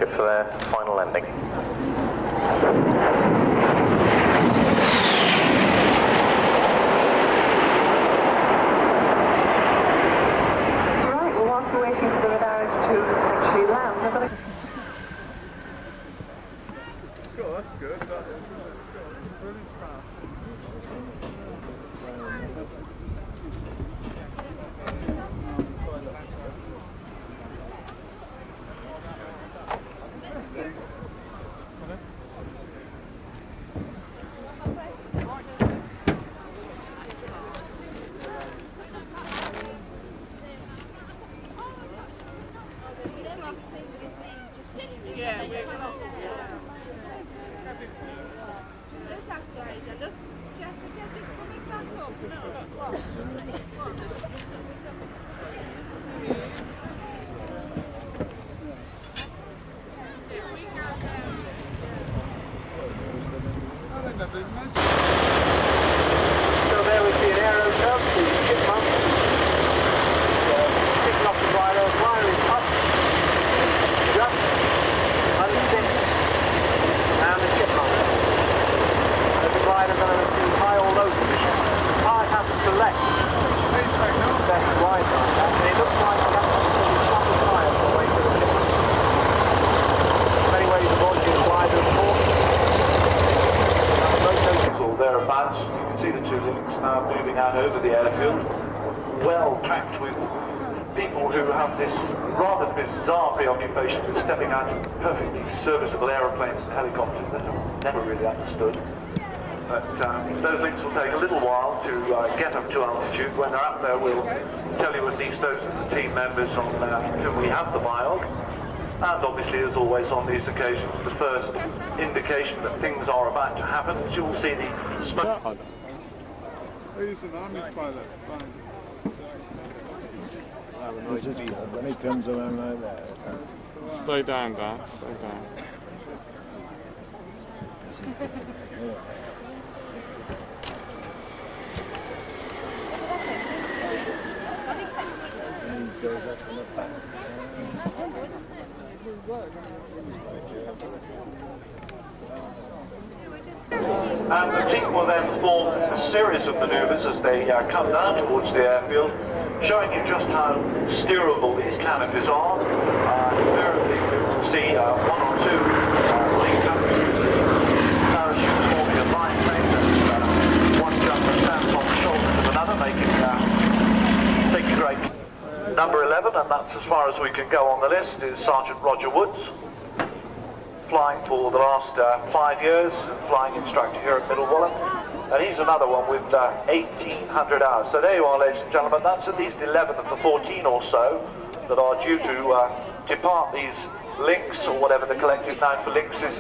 circuit for their final landing. Right, well, whilst we're waiting for the radars to actually land, I've got to... Cool, that's good. That is, isn't it? Brilliant craft. So there we see an Airshow, the chipmunk, kicking off the glider, glider is up, just, unstick, and the chipmunk. As the glider going to do high or low position, the pilot has to select the best glide like that, and it looks like the top of fire for the way to the chipmunk. In many ways the launching glider is important. Or thereabouts. You can see the two Lynx now moving out over the airfield, well packed with people who have this rather bizarre preoccupation with stepping out of perfectly serviceable aeroplanes and helicopters that I've never really understood. But those Lynx will take a little while to get up to altitude. When they're up there, we'll tell you at least those are the team members on whom we have the mild. And obviously, as always on these occasions, the first indication that things are about to happen is you will see the smoke. He's an army pilot. Fine. When he comes around like that. Stay down, Dad. Stay down. And he goes up in the back. And the team will then perform a series of manoeuvres as they come down towards the airfield, showing you just how steerable these canopies are. Invariably, you will see one or two lead canopies, parachutes forming a line thing, and one jumper stands on the shoulders of another, making great. Number 11, and that's as far as we can go on the list, is Sergeant Roger Woods, flying for the last 5 years, flying instructor here at Middle Wallop, and he's another one with 1,800 hours. So there you are, ladies and gentlemen, that's at least 11 of the 14 or so that are due to depart these Lynx, or whatever the collective name for Lynx is.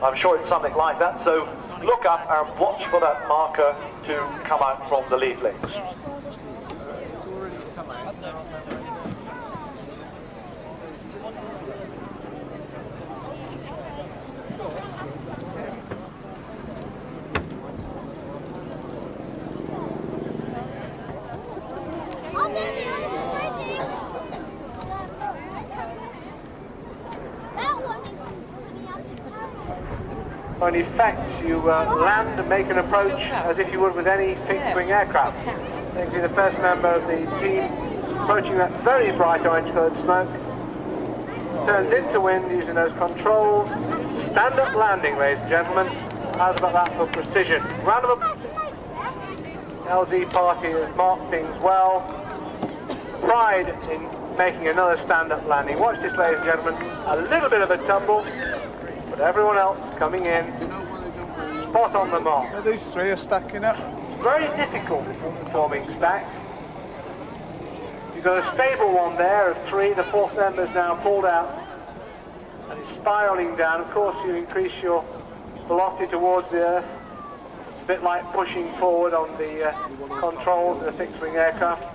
I'm sure it's something like that, so look up and watch for that marker to come out from the lead Lynx. In effect, you land and make an approach as if you would with any fixed-wing aircraft. You can see the first member of the team approaching that very bright orange-coloured smoke. Turns into wind using those controls. Stand-up landing, ladies and gentlemen. How's about that for precision? Round of applause. LZ party has marked things well. Pride in making another stand-up landing. Watch this, ladies and gentlemen. A little bit of a tumble. But everyone else coming in, spot on the mark. These three are stacking up. It's very difficult forming stacks. You've got a stable one there of three. The fourth member's now pulled out and is spiralling down. Of course, you increase your velocity towards the earth. It's a bit like pushing forward on the controls in a fixed-wing aircraft.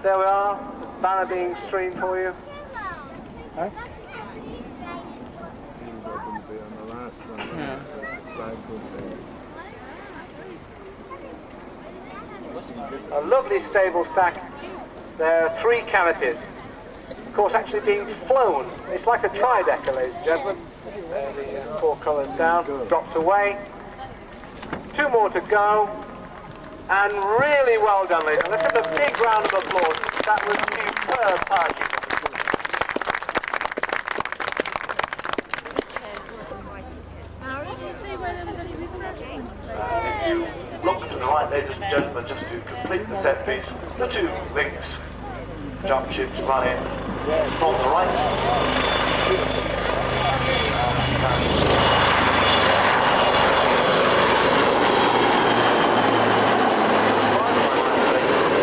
There we are, the banner being streamed for you. Huh? Yeah. A lovely stable stack. There are three canopies. of course, actually being flown. It's like a tri-decker, ladies and gentlemen. The four colours down, drops away. 2 more to go. And really well done, ladies. Let's give a big round of applause. That was superb parking. Look to the right, ladies and gentlemen, just to complete the set piece. The 2 Lynx jump ships running from the right.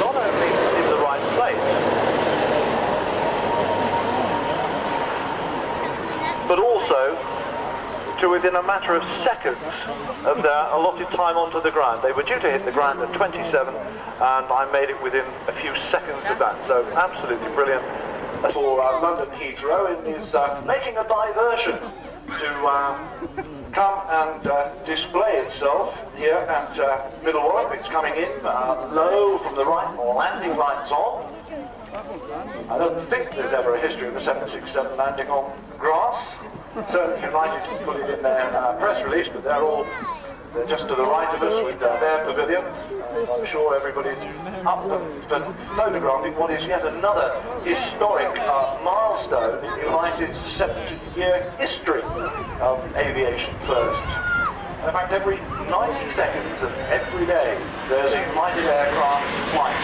Not only in the right place, but also to within a matter of seconds of their allotted time onto the ground. They were due to hit the ground at 27, and I made it within a few seconds of that, so absolutely brilliant. For London Heathrow is making a diversion to come and display itself here at Middle Wallop. It's coming in low from the right, landing lights on. I don't think there's ever a history of the 767 landing on grass. Certainly United put it in their press release, but they're just to the right of us with their pavilion. I'm sure everybody's up for photographing what is yet another historic milestone in United's 70-year history of aviation firsts. In fact, every 90 seconds of every day, there's a United aircraft flight.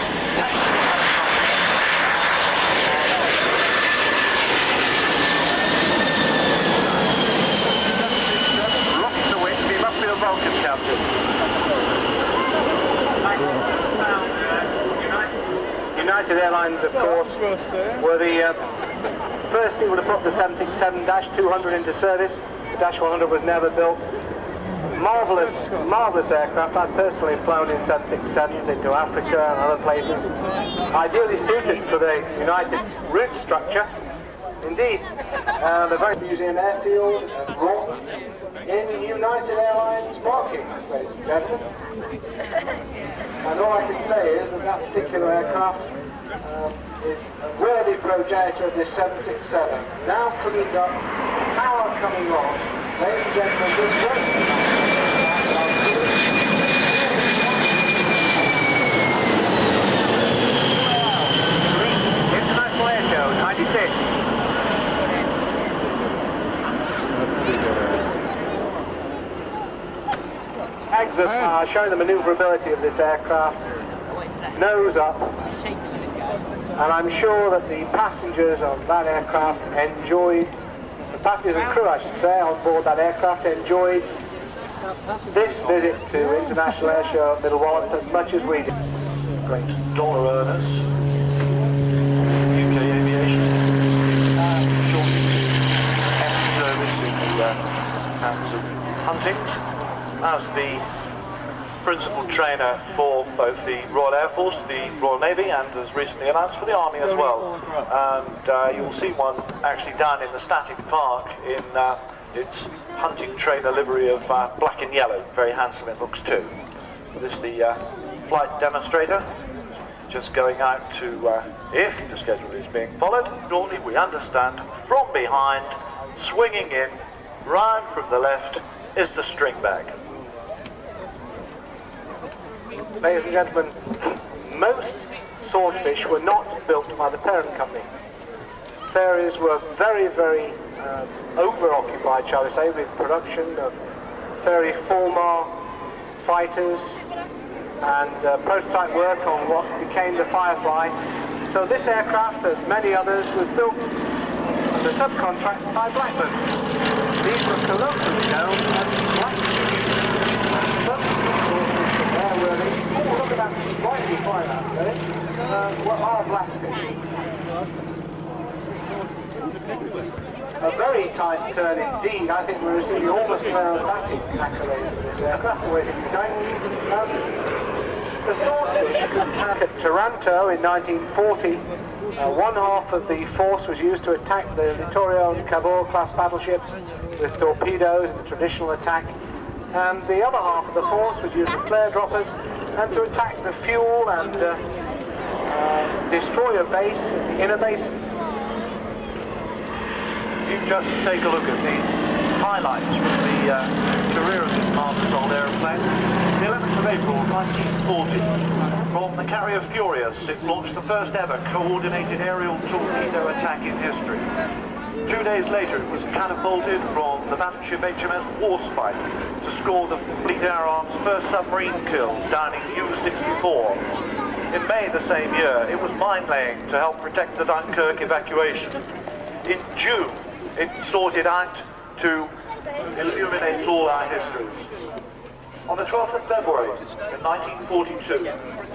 Welcome, Captain. United Airlines, of course, were the first people to put the 767-200 into service. The Dash 100 was never built. Marvellous, marvellous aircraft. I've personally flown in 767s into Africa and other places. Ideally suited for the United route structure. Indeed, the very museum airfield and brought in United Airlines marking, ladies and gentlemen. And all I can say is that particular aircraft is a worthy progenitor of this 767. Now coming up, power coming on. Ladies and gentlemen, this great International Airshow, 96. Exits are showing the manoeuvrability of this aircraft, nose up, and I'm sure that the passengers of that aircraft enjoyed, the passengers and crew I should say, on board that aircraft enjoyed this visit to International Airshow at Middle Wallop as much as we did. Great. Dollar earners, UK Aviation, shortly end service in the hands of Hunting's as the principal trainer for both the Royal Air Force, the Royal Navy, and as recently announced for the Army as well. And you'll see one actually down in the static park in its hunting trainer livery of black and yellow. Very handsome it looks too. This is the flight demonstrator, just going out to, if the schedule is being followed, normally we understand, from behind, swinging in, round from the left, is the string bag. Ladies and gentlemen, most Swordfish were not built by the parent company. Ferries were very, very over-occupied, shall we say, with production of Fairey Fulmar fighters and prototype work on what became the Firefly. So this aircraft, as many others, was built under subcontract by Blackburn. These were colloquially known as Blackburn. But look at that slightly fine out there. What are Blackfish? A very tight turn indeed. I think we're receiving almost an aerobatic accolade for this aircraft, the way it's going. The Swordfish attack at Taranto in 1940. One half of the force was used to attack the Littorio and Cavour class battleships with torpedoes in the traditional attack, and the other half of the force was used with flare droppers and to attack the fuel and destroyer base in the inner basin. you just take a look at these highlights from the career of this marvellous old aeroplane. The 11th of April 1940, from the carrier Furious, it launched the first ever coordinated aerial torpedo attack in history. 2 days later, it was catapulted from the battleship HMS Warspite to score the Fleet Air Arm's first submarine kill down in U-64. In May the same year, it was mine-laying to help protect the Dunkirk evacuation. In June, it sorted out to illuminate all our histories. On the 12th of February in 1942,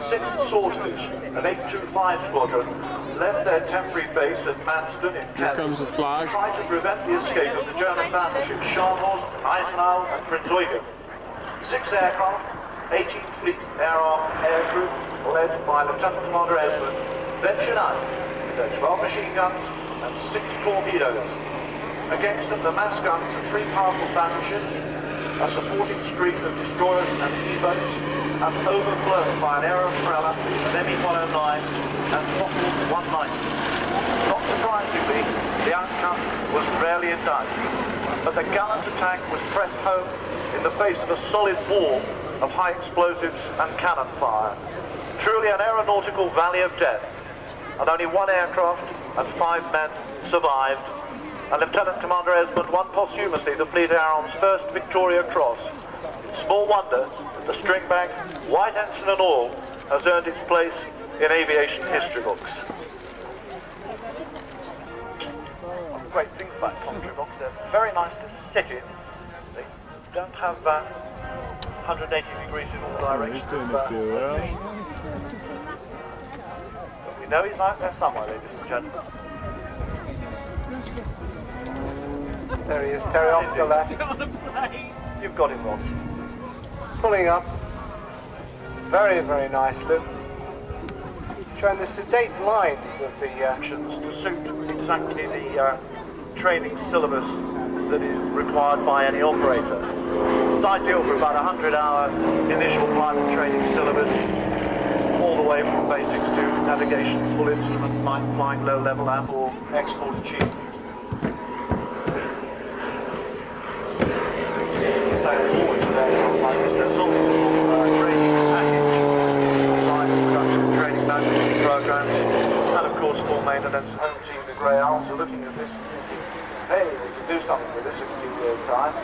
6th Swordfish, an 825 squadron, left their temporary base at Manston in Kent comes the flag. to try to prevent the escape of the German battleships Scharnhorst, Eisenhower and Prinz Eugen. 6 aircraft, 18th Fleet Air Arm Air Group, led by Lieutenant Commander Esmond, ventured out with their 12 machine guns and 6 torpedoes. Against them, the mass guns of 3 powerful battleships, a supporting stream of destroyers and E-boats, and overflown by an Aerostrella, an ME-109, and Fokker 190. Not surprisingly, the outcome was rarely in doubt, but the gallant attack was pressed home in the face of a solid wall of high explosives and cannon fire. Truly an aeronautical valley of death, and only 1 aircraft and 5 men survived, and Lieutenant Commander Esmond won posthumously the Fleet Air Arm's first Victoria Cross. Small wonder that the stringback, white ensign and all, has earned its place in aviation history books. One of the great things about commentary books, they're very nice to sit in. They don't have 180 degrees in all directions. But we know he's out there somewhere, ladies and gentlemen. There he is, Terry Auster left. You've got him, Ross. Pulling up. Very, very nice look. Showing the sedate lines of the Actions to suit exactly the training syllabus that is required by any operator. It's ideal for about a 100-hour initial pilot training syllabus, all the way from basics to navigation, full instrument, night flying, low level, and or export achievement. Forward to their there's also training package, design, production, training management programs, and of course full maintenance. Home team, the Grey Owls, are looking at this, hey, we can do something with this in a few years' time.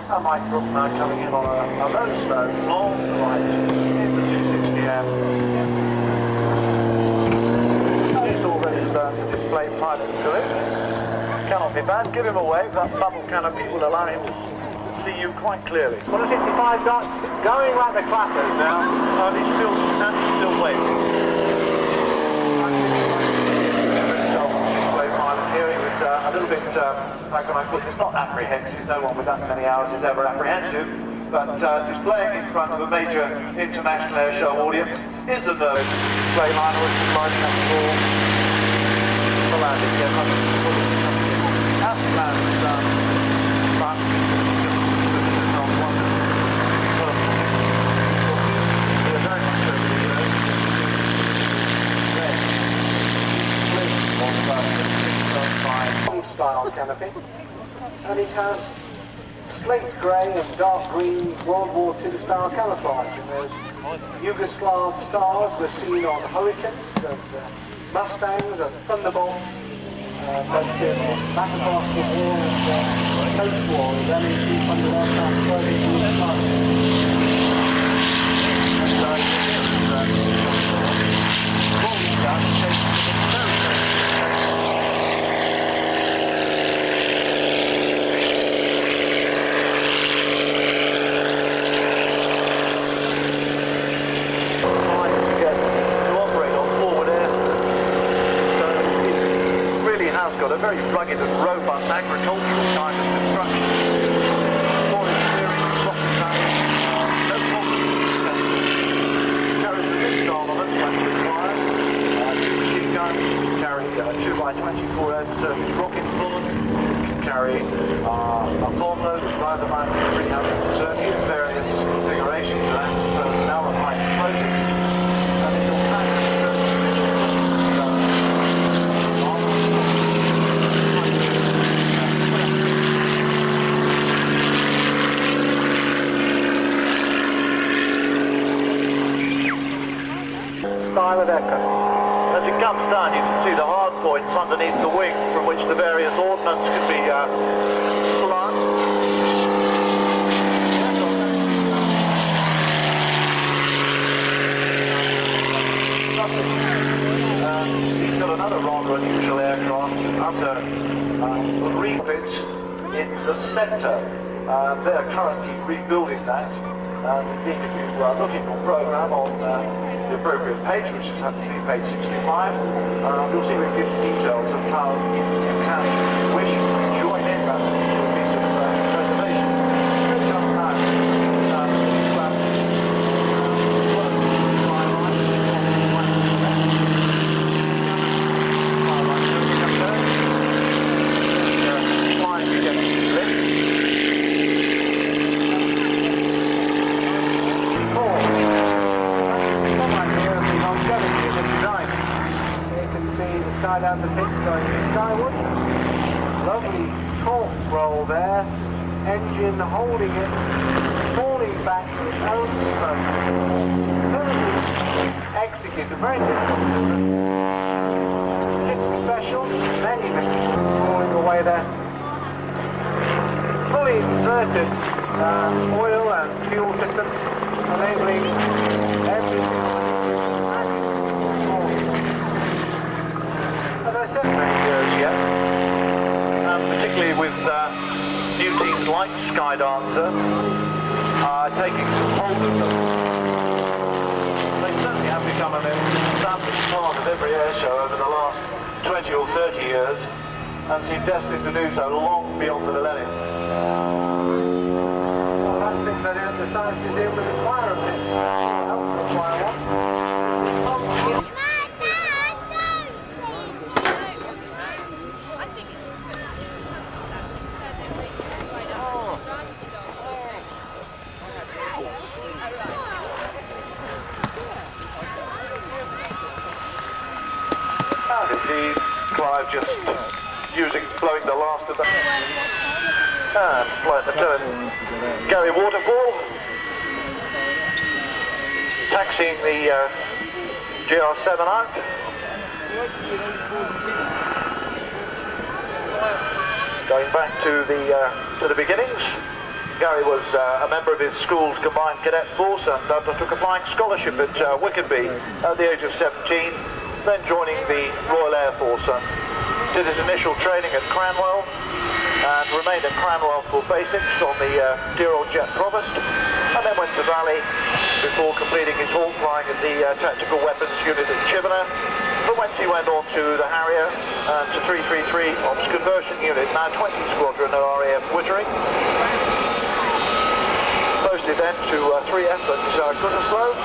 And Mike Brook now coming in on a low slope, long right, in the 260M. He's already learned to display pilot to it. Cannot be bad. Give him a wave. That bubble canopy will allow him to see you quite clearly. 165 knots, going like the clappers now. And he's still waving. Display pilot here. He was a little bit, how can I put this, not apprehensive. No one with that many hours is ever apprehensive. But displaying in front of a major international air show audience is a nervous display liner, which is lining up for landing. As planned, but just on one. We're very much over the Long style canopy. And it has slate grey and dark green World War II style camouflage. And there's Yugoslav stars were seen on Hurricanes and Mustangs and Thunderbolts. Back across the wall and coast wall of ME-200 aircraft floating in the sky. Rolling down the shape of very, got a very rugged and robust agricultural kind of construction. More experience, rocket tires, no problem. Carries a fixed armament when required. 2 machine guns, carry 2x24 air surface rocket bullets, carry a bomb load of right about 330 in various configurations and personnel and high explosives. And it will pack As it comes down, you can see the hard points underneath the wing from which the various ordnance can be slung. He's got another rather unusual aircraft under some refits in the centre. They're currently rebuilding that. Indeed, if you are looking for a programme on the appropriate page, which is happening to be page 65, you'll see we give details of how you can wish to join in that piece of preservation. Here it comes now. Sky down to pits going skyward. Lovely torque roll there. Engine holding it, falling back with its own smoke. Superbly executed, very difficult to do. Hit special, many mistakes falling away there. Fully inverted oil and fuel system, enabling everything. Many years yet, particularly with new teams like Skydancer taking some hold of them. They certainly have become an established part of every air show over the last 20 or 30 years and seem destined to do so long beyond the millennium. Well, last thing they decided to do was acquire a pit. Help to acquire one. And indeed, Clive just blowing the last of the... And flying the turn. Gary Waterfall. Taxiing the GR7 out. Going back to the beginnings. Gary was a member of his school's combined cadet force and undertook a flying scholarship at Wickerby at the age of 17, then joining the Royal Air Force and did his initial training at Cranwell and remained at Cranwell for basics on the dear old Jet Provost, and then went to Valley before completing his hawk flying at the Tactical Weapons Unit at Chivener, from whence he went on to the Harrier and to 333 Ops Conversion Unit, now 20 Squadron at RAF Wittering. Posted then to 3F at Gütersloh,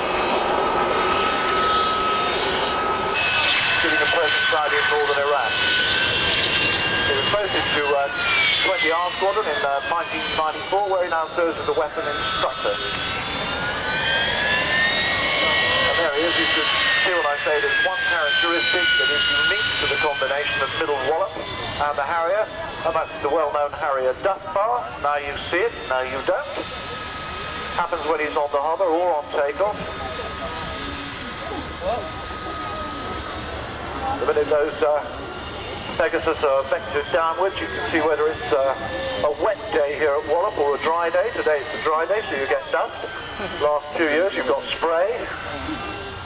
giving a presence out in northern Iran. He was posted to 20R Squadron in 1994, where he now serves as a weapon instructor. And there he is. You can see what I say. There's one characteristic that is unique to the combination of Middle Wallop and the Harrier, and that's the well-known Harrier duck bar. Now you see it, now you don't. Happens when he's on the hover or on takeoff. The minute those Pegasus are vectored downwards, you can see whether it's a wet day here at Wallop or a dry day. Today it's a dry day, so you get dust. Last 2 years you've got spray.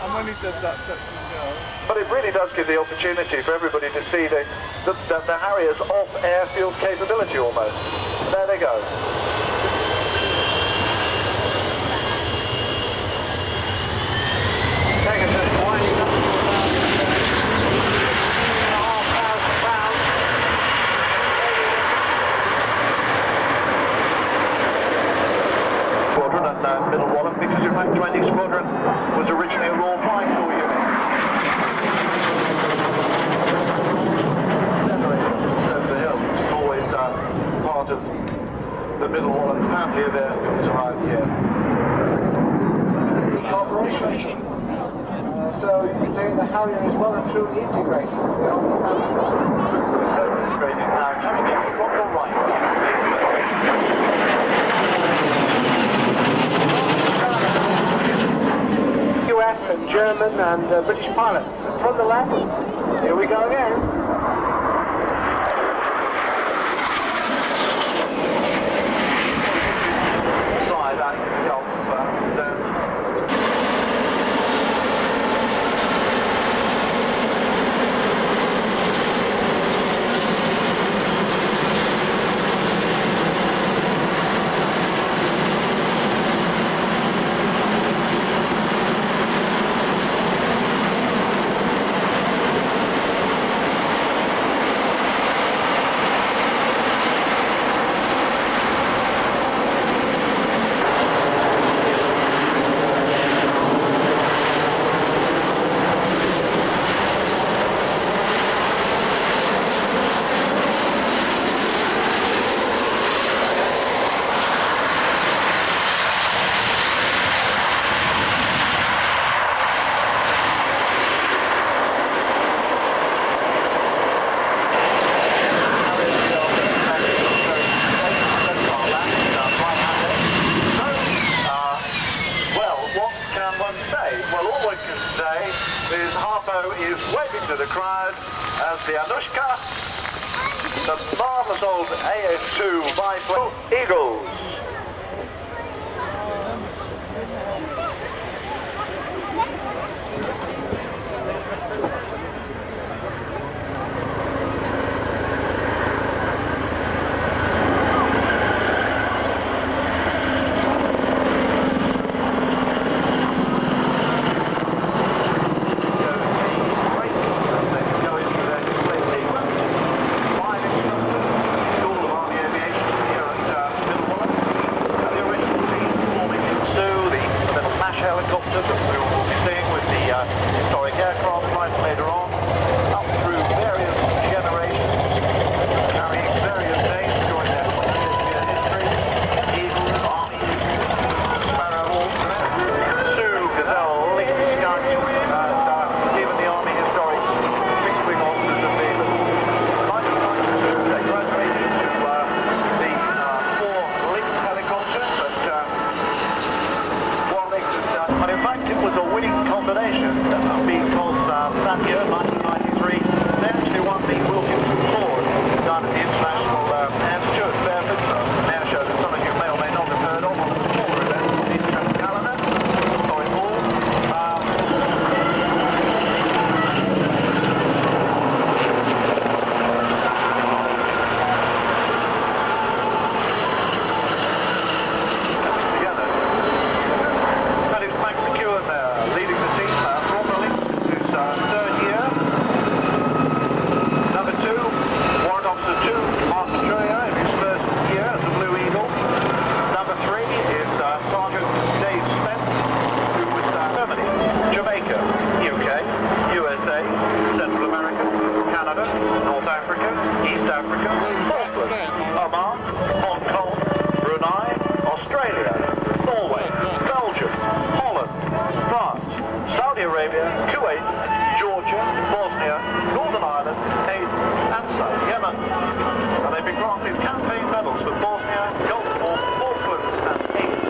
And when he does that touch and go. But it really does give the opportunity for everybody to see the Harrier's off-airfield capability almost. There they go. Pegasus winding up to about 3,500 pounds. Squadron and Middle Wallop, because in fact 20 Squadron was originally a Royal Flying Corps unit. Over the hill, it's always part of the Middle Wallop family of airfields around here. Cooperation. So you can say the Harrier is well and truly integrated. So integrated now, coming in from the right. US and German and British pilots. And from the left, here we go again. The Anushka, the marvellous old AS2 biplane Eagles. Helicopter that we will be seeing with the historic aircraft right later on, up through various generations, carrying various names during their 20th year history. Eagles, Army, Sparrow, Sioux, Gazelle, Lynx, Skunk, and even the Army historic fixed-wing Austers and Beaver. I'd like to say congratulations to the 4 Lynx helicopters that and in fact, it was a winning combination because that year, 1993, they actually won the Wilkinson Ford down at the International Air Stewart Fairford, an air show that some of you may or may not have heard of, on the smaller event of the international calendar. Sorry, Paul. North Africa, East Africa, Falkland, Oman, Hong Kong, Brunei, Australia, Norway, Belgium, Holland, France, Saudi Arabia, Kuwait, Georgia, Bosnia, Northern Ireland, Aden, and South Yemen. And they've been granted campaign medals for Bosnia, Gulf War, Falklands, and Aden,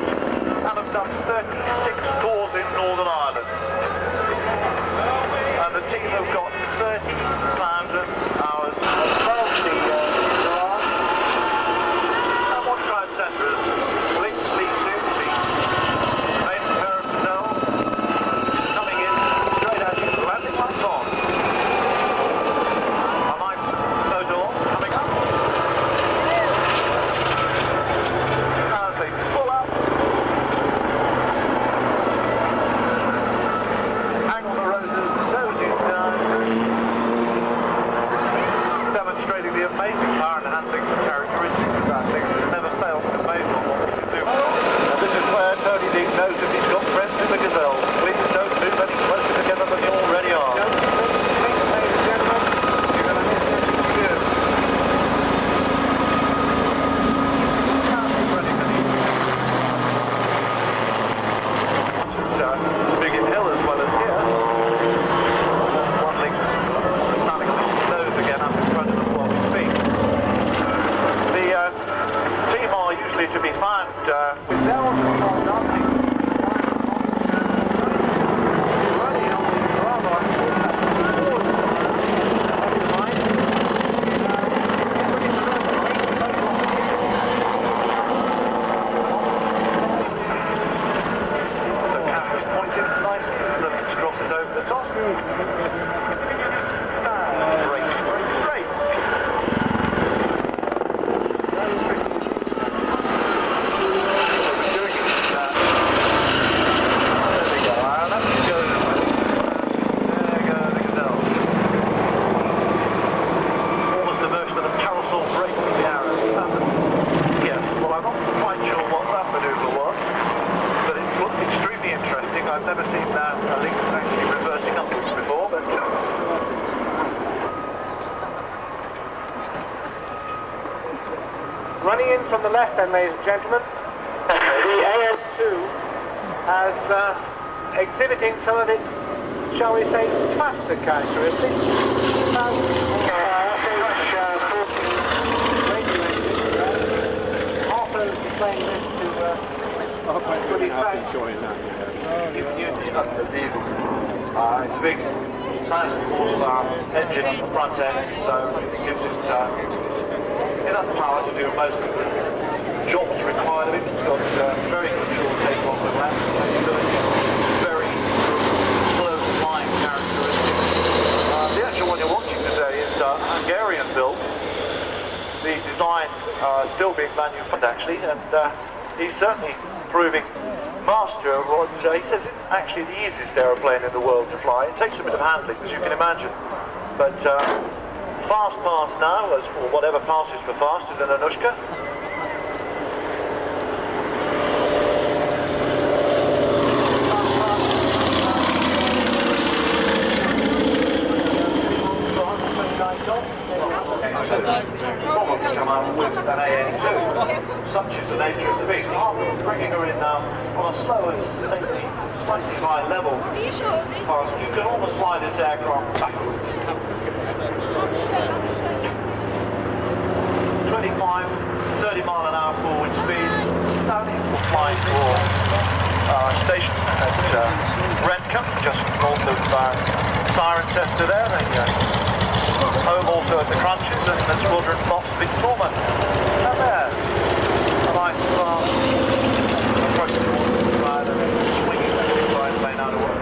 and have done 36 tours in Northern Ireland. And the team have got 30,000 hours above the garage. And one crowd centre as Lynx leads in, the main pair of gazelles coming in straight at you, landing lights on. A nice photo coming up. As they pull up. Hang on the roses, noses down. running in from the left then, ladies and gentlemen. The AN2 has exhibiting some of its, shall we say, faster characteristics. Also displaying this to enjoying that. That's the Beaver. It's a big 1,000 horsepower engine on the front end, so it gives it enough power to do most of the jobs required of it. It's got very good short takeoff and land capability, very slow flying characteristics. The actual one you're watching today is Hungarian built. The design still being manufactured actually, and he's certainly proving master of what he says it's actually the easiest aeroplane in the world to fly. It takes a bit of handling, as you can imagine, but fast pass now, or whatever passes for faster than Anushka. Probably come out with an AN2. Such is the nature of the beast. After bringing her in now on a slow and slightly high level, you can almost fly this aircraft backwards. 25, 30 mile an hour forward speed. Now we're flying for station at Rentham, just north of Cirencester there. Home also at the Crunches and the Squadron Fox Big Foreman. And there, a nice approach towards the side and then swinging that big line plane out of work.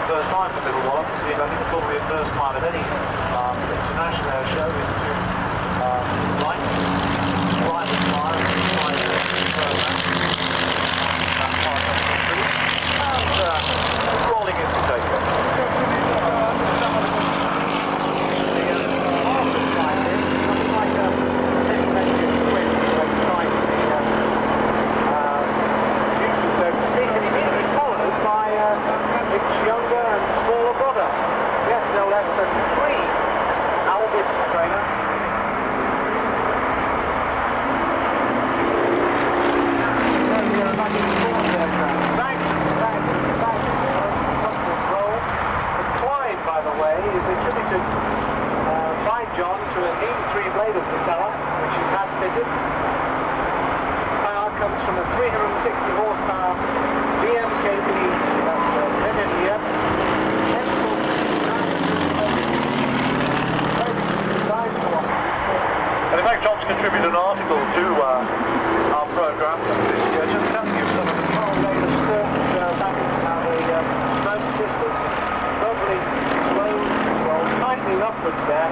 First time for Little Wallop. I think it's probably the first time at any international air show into Lynx, private fire, program. That's part of the country. And rolling into takeoff. Younger and smaller brother. Yes, no less than 3 Albus trainers. The Clyde, by the way, is attributed by John to an 83-bladed propeller, which he's had fitted. Power comes from a 360 horsepower BMKB. And in fact, John's contributed an article to our programme this year, just telling you some of the latest backings how the smoke system, probably slow, well, tightening upwards there.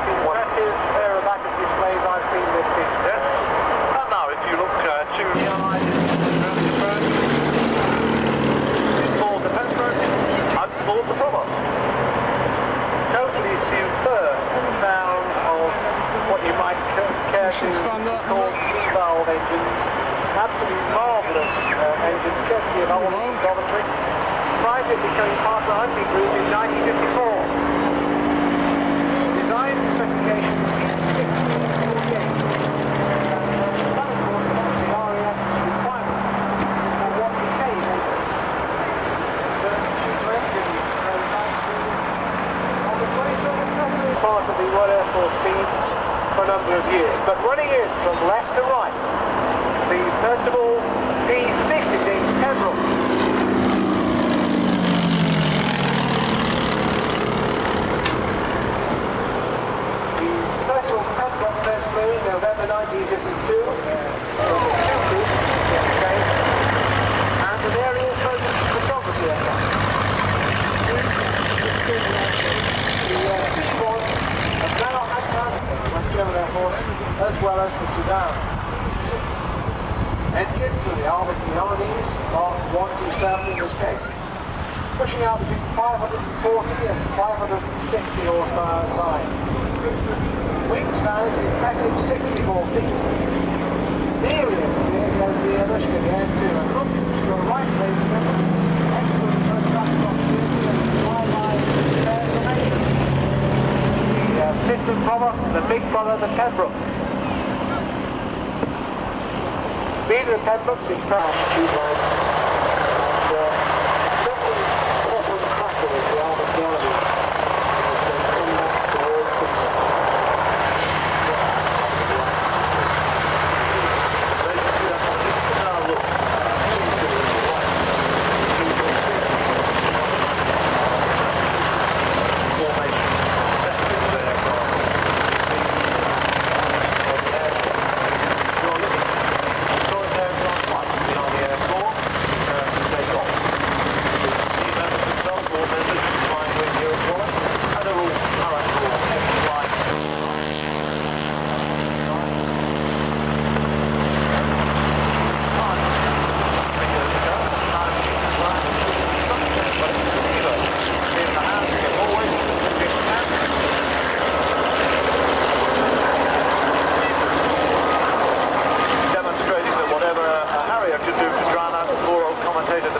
Impressive aerobatic displays I've seen this season. Yes. And now if you look to the eye, board the Pembroke and board the Provost. Totally superb sound of what you might care to call steam valve engines. absolutely marvellous engines, courtesy of Wallop Coventry. Prior to it becoming part of the hunting group in 1954. Design specification P648. That of course was the RAS requirements for what became a part of the Royal Air Force scene for a number of years. But running in from left to right, the Percival P66 Pembroke. The Percival Pembroke first flew in November 1952, and an aerial photography aircraft. As well as the Sudan. Engine for the armies Mark 127 in this case, pushing out between 540 and 560 horsepower side. Wingspan is impressive 64 feet. Nearly as big as the Aviation, the M2, and looking to your right, ladies and gentlemen, excellent first traffic opportunity and wildlife information. System brother, the big brother, the Pembroke. Speed of the Pembroke's in crash 2 miles. And definitely awful cracker with the armoured gallery. Coming back towards the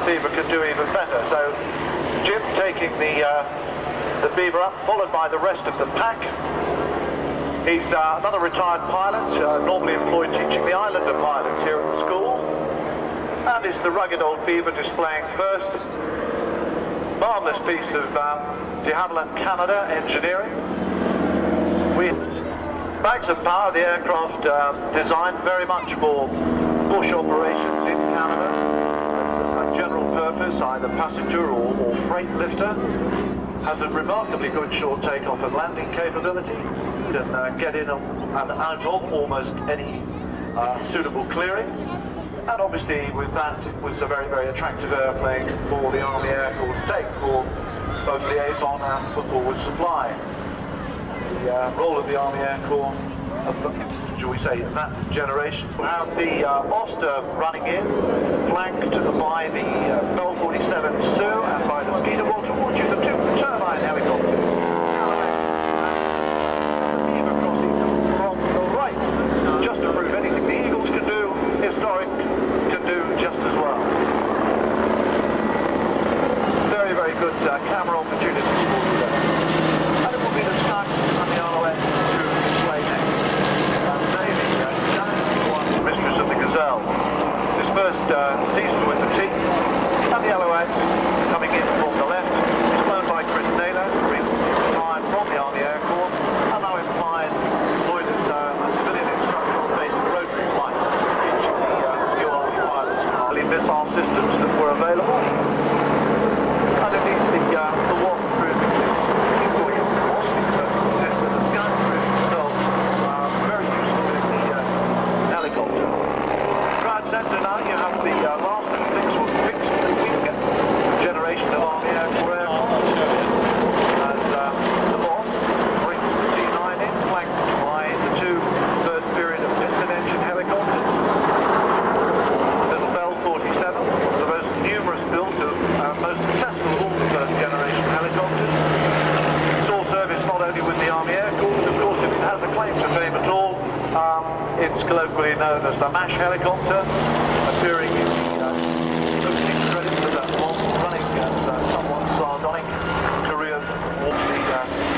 Beaver could do even better. So Jim taking the Beaver up, followed by the rest of the pack. He's another retired pilot, normally employed teaching the Islander pilots here at the school. And it's the rugged old Beaver displaying first. Marvellous piece of de Havilland Canada engineering. Bags of power, the aircraft designed very much for bush operations in Canada. General purpose, either passenger or freight lifter, has a remarkably good short takeoff and landing capability. You can get in and out of almost any suitable clearing. And obviously with that it was a very, very attractive airplane for the Army Air Corps to take for both liaison and for forward supply. The role of the Army Air Corps, shall we say, that generation. We have the Auster running in, flanked by the Bell 47 Sioux and by the Skeeter. Well, towards you, the two turbine helicopters. The Beaver crossing from the right, just to prove anything the Eagles can do, Historic can do just as well. Very, very good camera opportunity for today. And it will be the start on the Alouette to display next. Mistress of the Gazelle. His first season with the team. And the Alouette coming in from the left. It's flown by Chris Naylor recently. It's colloquially known as the MASH helicopter, appearing in the opening credits of that long-running and somewhat sardonic career of the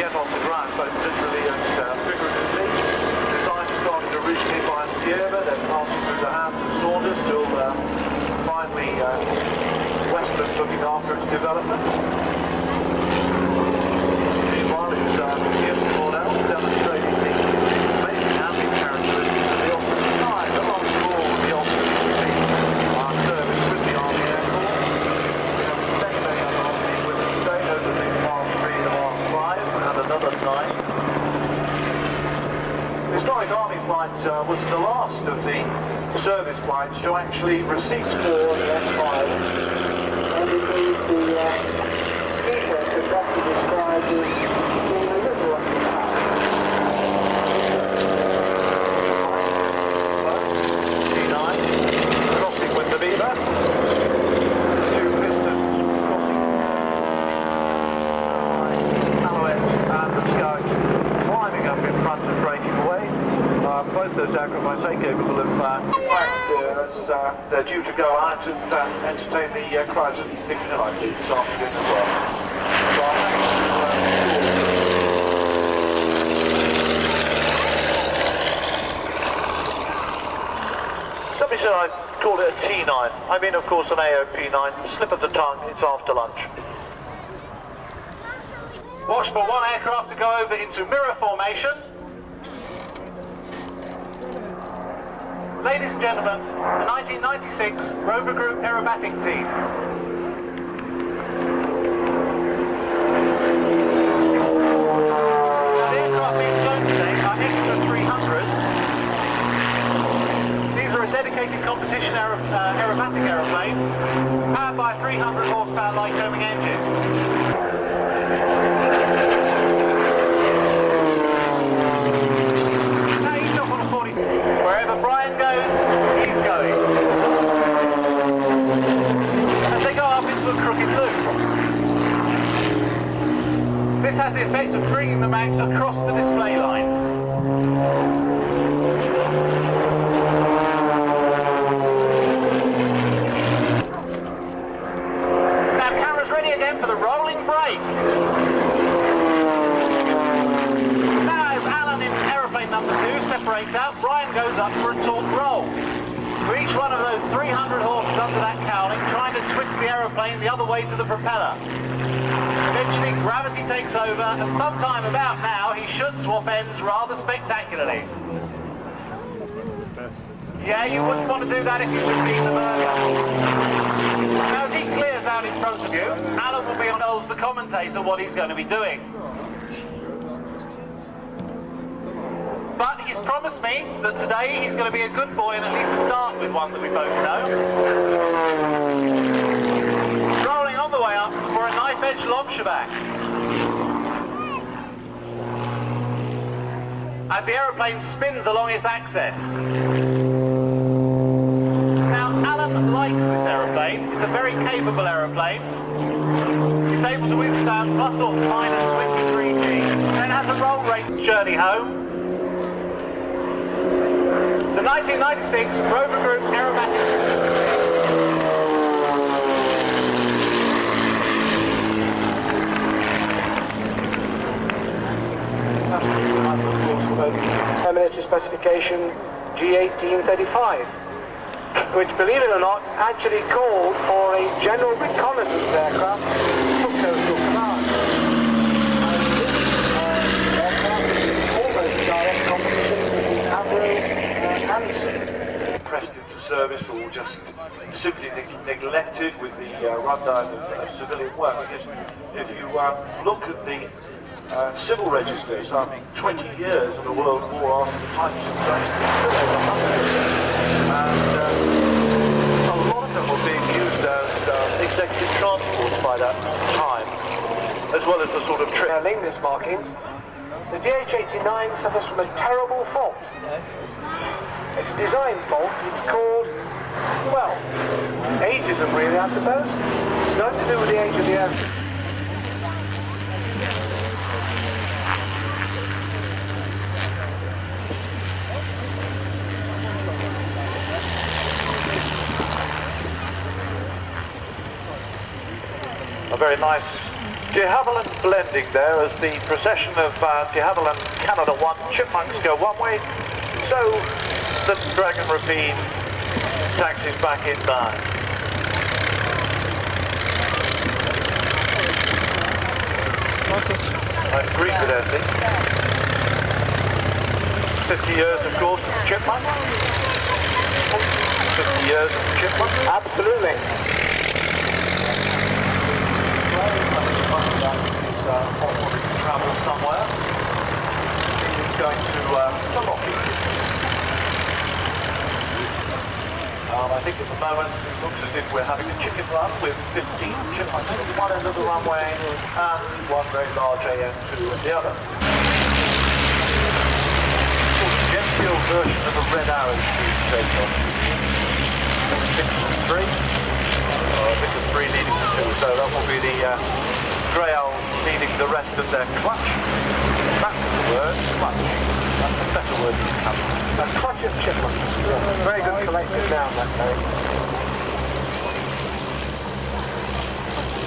Get Off the Ground, both literally and figuratively. Design started originally by Beaver, then passing through the hands of Saunders, till finally Westland looking after its development. Meanwhile, it's Ian Cornell demonstrating the amazing handling characteristics of the Auster 9, the last of all of the Auster service with the Army Air Corps. We have many advances with it today, notably Mark 3 and Mark 5, and another 9. The historic Army flight was the last of the service flights to actually receive 4 F5. And indeed the feature could best be described as being a little underpowered. T9, crossing with the Beaver. 2 pistons crossing. Alouette and the Scout climbing up in front and breaking away. Both those aircraft, I say, capable of as they're due to go out and entertain the crowds at the Night this afternoon as well. So I'm Somebody said I called it a T9. I mean, of course, an AOP9. Slip of the tongue, it's after lunch. Watch for one aircraft to go over into mirror formation. Ladies and gentlemen, the 1996 Rover Group aerobatic team. Now, the aircraft being flown today are extra 300s. These are a dedicated competition aerobatic aeroplane, powered by a 300 horsepower Lycoming engine. Wherever Brian goes, he's going. As they go up into a crooked loop. This has the effect of bringing the Mac across the display line. Now camera's ready again for the rolling brake. Number 2 separates out, Brian goes up for a taut roll. For each one of those 300 horses under that cowling, trying to twist the aeroplane the other way to the propeller. Eventually gravity takes over, and sometime about now he should swap ends rather spectacularly. Yeah, you wouldn't want to do that if you just eaten a burger. Now as he clears out in front of you, Alan will be on Knowles the commentator what he's going to be doing. But he's promised me that today he's going to be a good boy and at least start with one that we both know. Rolling on the way up for a knife-edge lobsherback. As the aeroplane spins along its axis. Now, Alan likes this aeroplane. It's a very capable aeroplane. It's able to withstand plus or minus 23 G. And has a roll rate journey home. The 1996 Rover Group aerobatic. Terminator specification G1835, which, believe it or not, actually called for a general reconnaissance aircraft for coastal command. Almost direct competition with the Avro pressed into service or just simply neglected with the rundown of civilian work. Because if you look at the civil registers, 20 years of the World War after the types of still over 100. And a lot of them were being used as executive transports by that time, as well as the sort of Lynx markings. The DH-89 suffers from a terrible fault. It's a design fault. It's called, well, ageism really, I suppose. Nothing to do with the age of the aircraft. very nice de Havilland blending there as the procession of de Havilland Canada 1 chipmunks go one way, so the Dragon Rapine taxis back inbound. I agree with Andy. 50 years, of course, of chipmunk. 50 years of chipmunk. Absolutely. Travel somewhere. He's going to Lockheed. I think at the moment it looks as if we're having a chicken run with 15 chipmunks at one end of the runway and one very large AM2 at the other. Jet fuel version of a red arrow speed takeoff. 6 and 3. I think the 3 leading the 2, so that will be the grey owl leading the rest of their clutch. That's the word, clutch. That's a better word than clutch. A clutch of chipmunks. Very good collective noun, that Terry.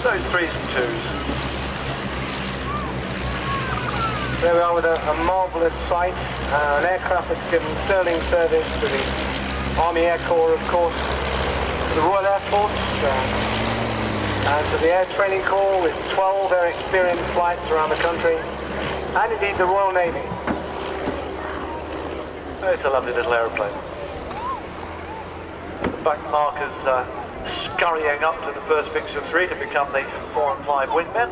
So it's 3s and 2s. There we are with a marvellous sight. An aircraft that's given sterling service to the Army Air Corps, of course, to the Royal Air Force, and to the Air Training Corps with 12 very experienced flights around the country, and indeed the Royal Navy. Oh, it's a lovely little aeroplane. The back markers scurrying up to the first fixture 3 to become the 4 and 5 wingmen.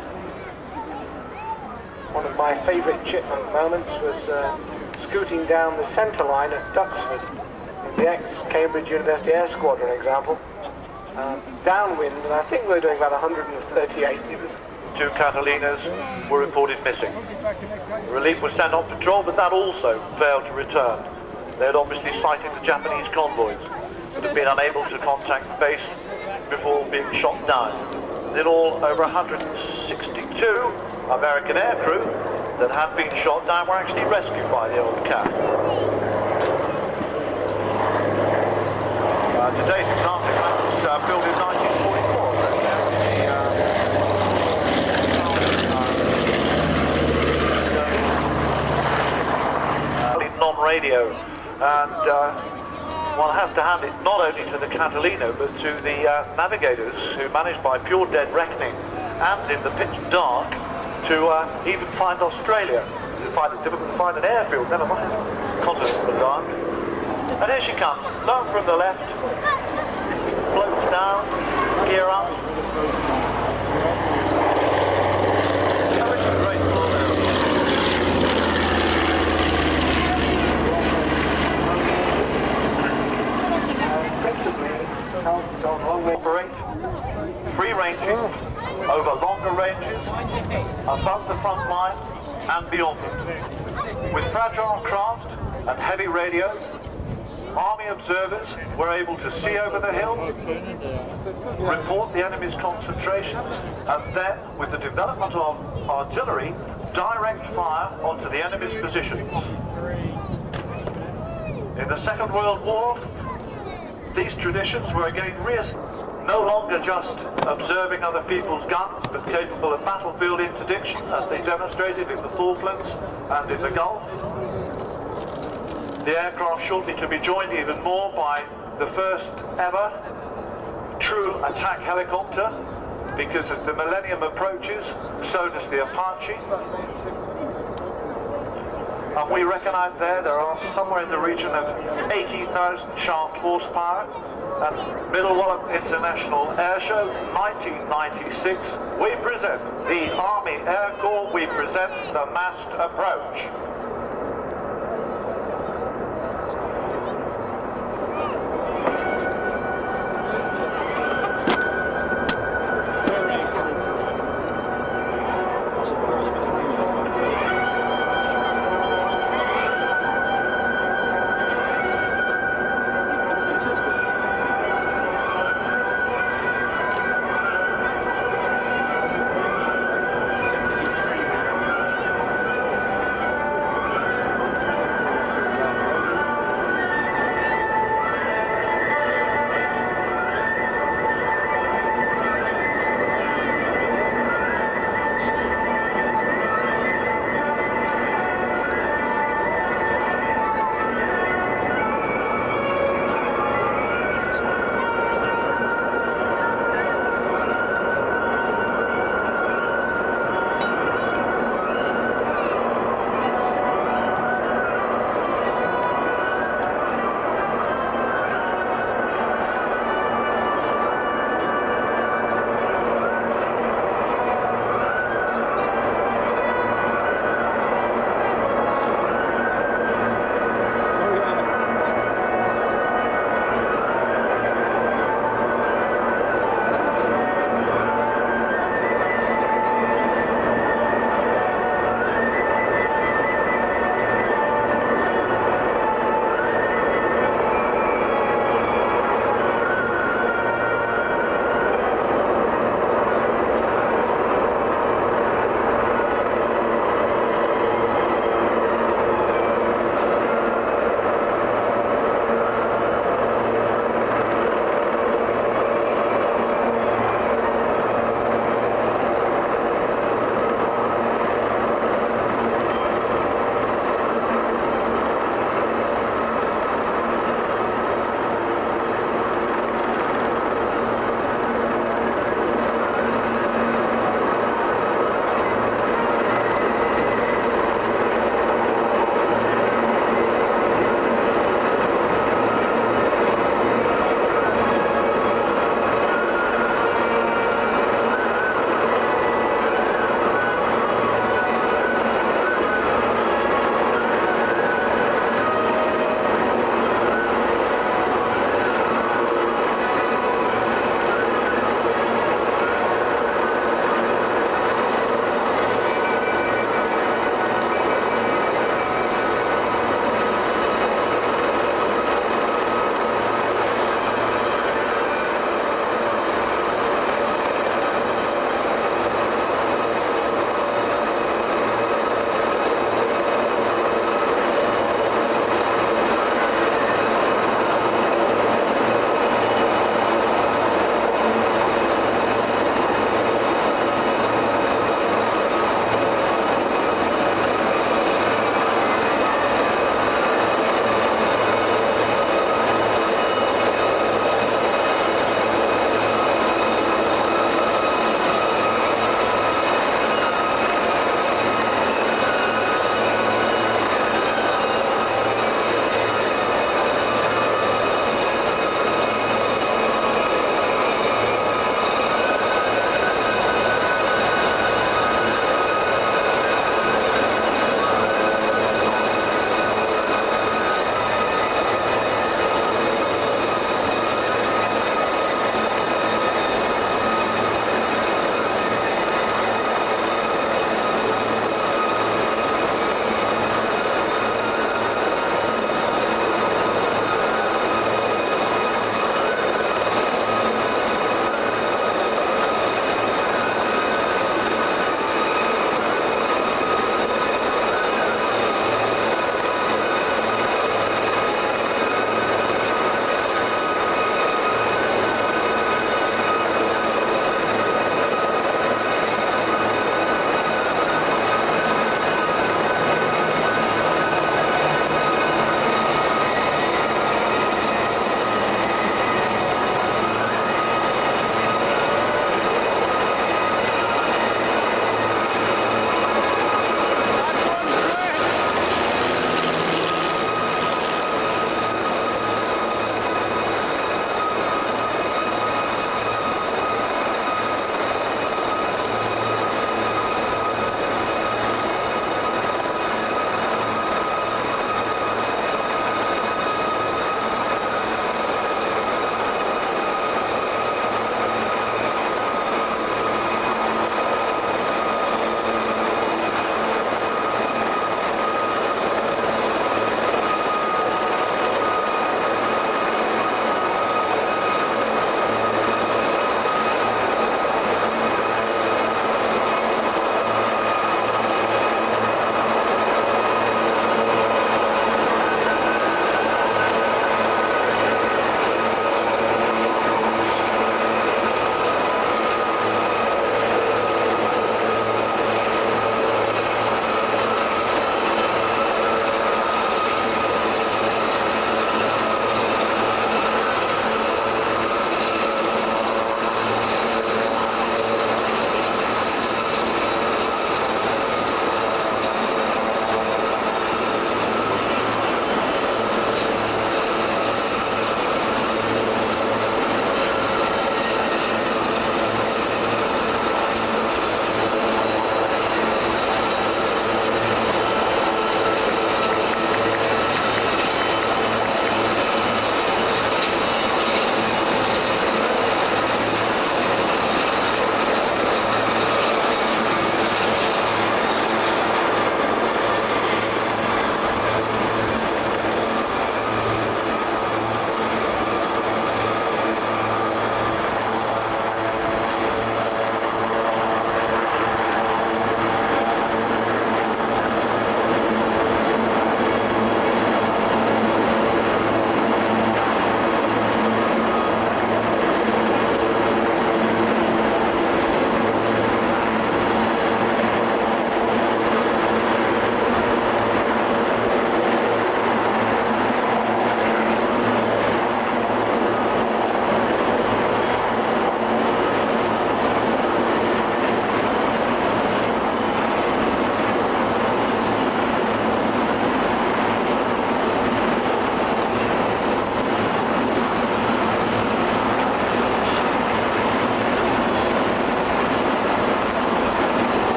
One of my favourite chipmunk moments was scooting down the centre line at Duxford in the ex-Cambridge University Air Squadron example. Downwind, and I think we were doing about 138. It was 2 Catalinas were reported missing. Relief was sent on patrol, but that also failed to return. They had obviously sighted the Japanese convoys, but had been unable to contact the base before being shot down. In all, over 162 American aircrew that had been shot down were actually rescued by the old cat. Today's example was built in 1944, so non-radio, and one has to hand it not only to the Catalina but to the navigators who managed by pure dead reckoning and in the pitch dark to even find Australia. You find it difficult to find an airfield, never mind continent in the dark. And here she comes, low from the left, floats down, gear up. Operate, free ranging, over longer ranges, above the front line and beyond them. With fragile craft and heavy radio, Army observers were able to see over the hill, report the enemy's concentrations, and then, with the development of artillery, direct fire onto the enemy's positions. In the Second World War, these traditions were again no longer just observing other people's guns, but capable of battlefield interdiction, as they demonstrated in the Falklands and in the Gulf. The aircraft shortly to be joined even more by the first ever true attack helicopter, because as the millennium approaches, so does the Apache. And we reckon out there are somewhere in the region of 80,000 shaft horsepower. And Middle Wallop International Airshow 1996, we present the Army Air Corps, we present the massed approach.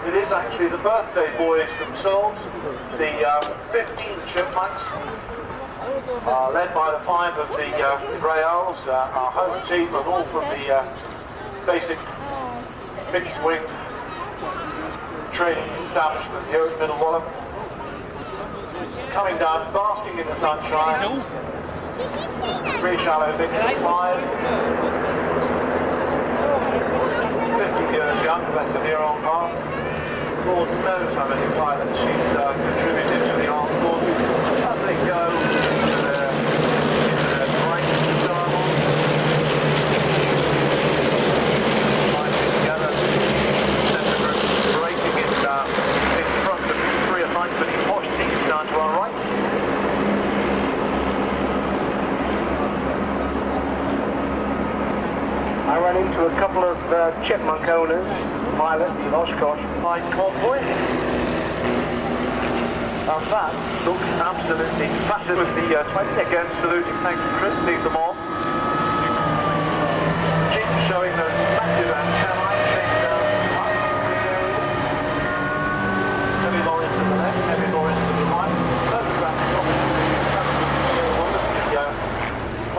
It is actually the birthday boys themselves, the 15 chipmunks, led by the 5 of the Grey Owls, our home team, and all from the basic fixed wing training establishment here at Middle Wallop. Coming down, basking in the sunshine. 3 shallow bits of 5. 50 years young, bless her dear old heart. Lord knows how many pilots she's contributed to the armed forces as they go into their bright starboard. Flying together, centre group racing in front of 3 of 9 beneath posh teams down to our right. I ran into a couple of chipmunk owners, pilots in Oshkosh, flying convoy. And that looks absolutely massive with the 20 again saluting, thanks to Chris, lead them on. Jeep showing those massive antennae shaped down heavy lorries to the left, heavy lorries to the right. Photographs of the craft is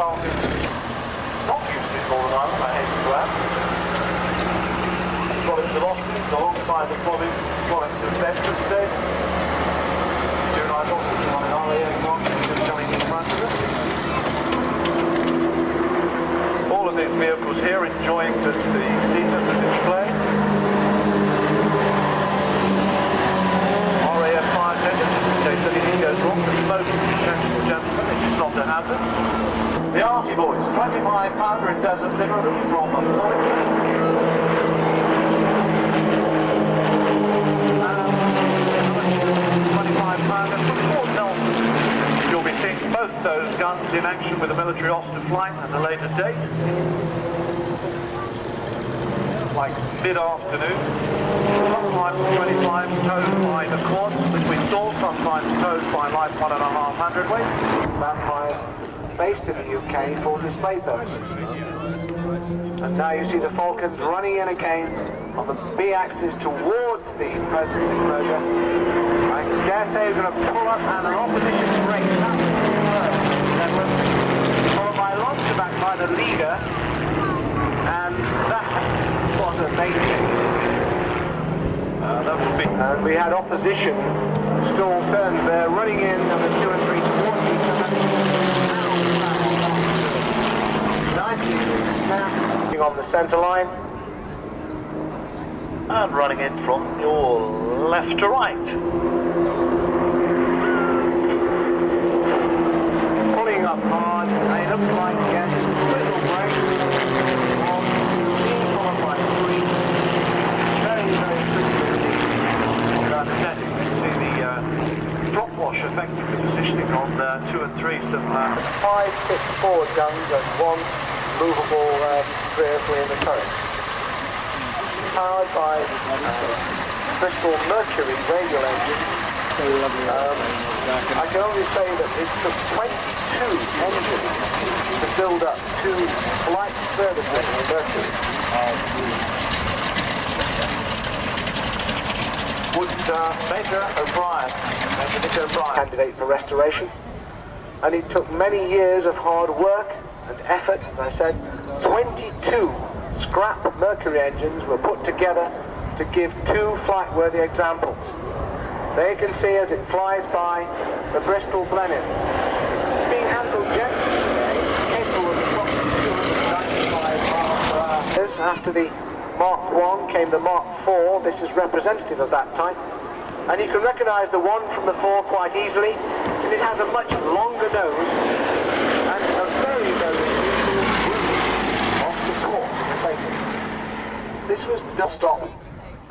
not used in Northern Ireland, I hate to add. It's got its velocities alongside the products of Bedford State. Doing our doctors on an Harrier just coming in front of us. All of these vehicles here enjoying the scene of the display. RAF fire engines, in case anything goes wrong, the smoking potential gentlemen, it is not a hazard. The Arty boys, 25 pounder in desert livery from a 25 pounder from Fort Nelson. You'll be seeing both those guns in action with the military Auster flight at a later date. Like mid-afternoon. Sometimes 25 towed by the quad, which we saw, sometimes towed by light 1.5 hundredweight. Vampires based in the UK for display purposes. And now you see the Falcons running in again on the B-axis towards the presence enclosure. I dare say we're going to pull up and an opposition brake. That's the first, followed by launch back by the leader. And that was amazing. That would be. And we had opposition stall turns there, running in numbers 2 and 3 towards each other. Nicely snapping on the centre line. And running in from your left to right. Pulling up hard, and it looks like, yes, it's a little break. Being followed by 3. Very, very quickly. You can see the drop wash effectively positioning on 2 and 3. Some 5 fixed forward guns and 1 movable vehicle in the turret. Powered by Bristol Mercury radial engines. I can only say that it took 22 engines to build up 2 flight services on Mercury. would Major O'Brien, Nick O'Brien, candidate for restoration. And it took many years of hard work and effort. As I said, 22 scrap Mercury engines were put together to give 2 flight-worthy examples. There you can see as it flies by the Bristol Blenheim. It's being handled gently today, capable of approximately 295 miles per hour. After the Mark I came the Mark IV. This is representative of that type. And you can recognise the one from the 4 quite easily, since it has a much longer nose and a very, very unusual groove off the top facing. This was the stop,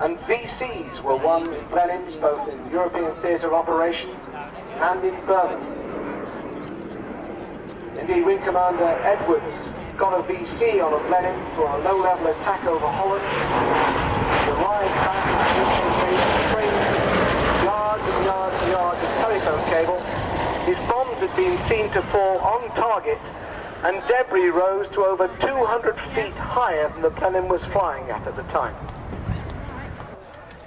and VCs were won in Blenheims, both in European theatre operation and in Birmingham. Indeed, Wing Commander Edwards got a VC on a Blenheim for a low-level attack over Holland. The ride back trained yards and yards and yards of telephone cable. His bombs had been seen to fall on target, and debris rose to over 200 feet higher than the Blenheim was flying at the time.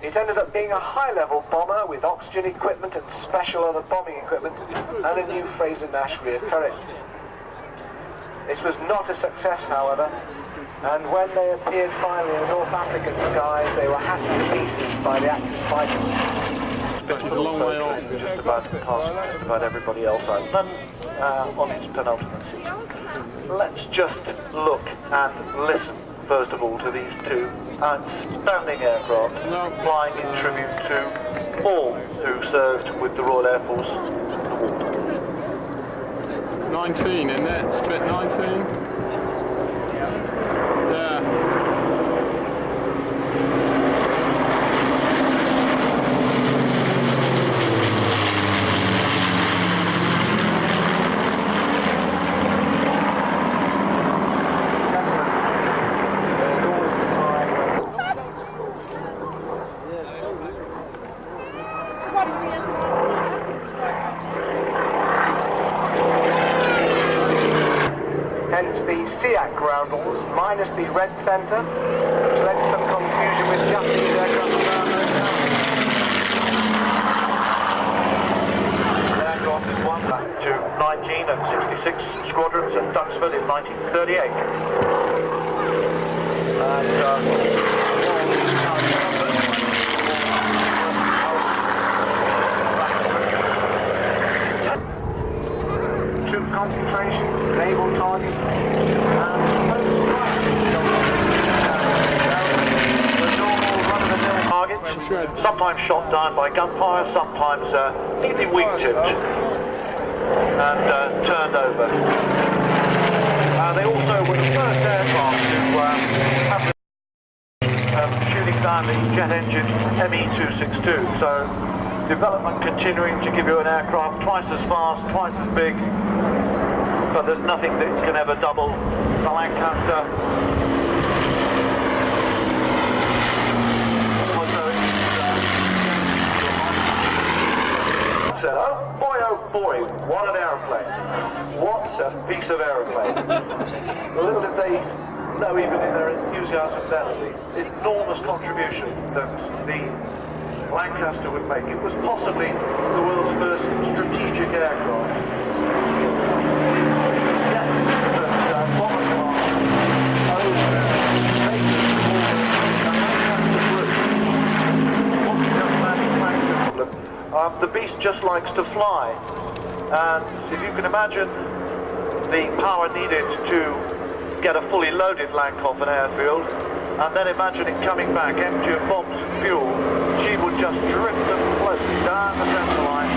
It ended up being a high-level bomber with oxygen equipment and special other bombing equipment and a new Fraser-Nash rear turret. This was not a success, however, and when they appeared finally in the North African skies, they were hacked to pieces by the Axis fighters. It's a long way off. Just about past about everybody else I've done on his penultimate season. Let's just look and listen, first of all, to these two outstanding aircraft flying in tribute to all who served with the Royal Air Force in the war. 19 in there, split 19. Yeah. Hence the SEAC groundals minus the red centre, which led to some confusion with Japanese aircraft around those now. The aircraft is one back to 19 and 66 squadrons at Duxford in 1938. Troop concentrations, naval targets, and the normal run-of-the-mill Targets, sometimes shot down by gunfire, sometimes easily wing-tipped and turned over. They also were the first aircraft to have shooting down the jet engine ME-262. So development continuing to give you an aircraft twice as fast, twice as big, but there's nothing that can ever double the Lancaster. Oh boy, what an aeroplane. What a piece of aeroplane. Little did they know, even in their enthusiasm then, the enormous contribution that the Lancaster would make. It was possibly the world's first strategic aircraft. The beast just likes to fly, and if you can imagine the power needed to get a fully loaded Lanc off an airfield, and then imagine it coming back empty of bombs and fuel, she would just drift and float down the centre line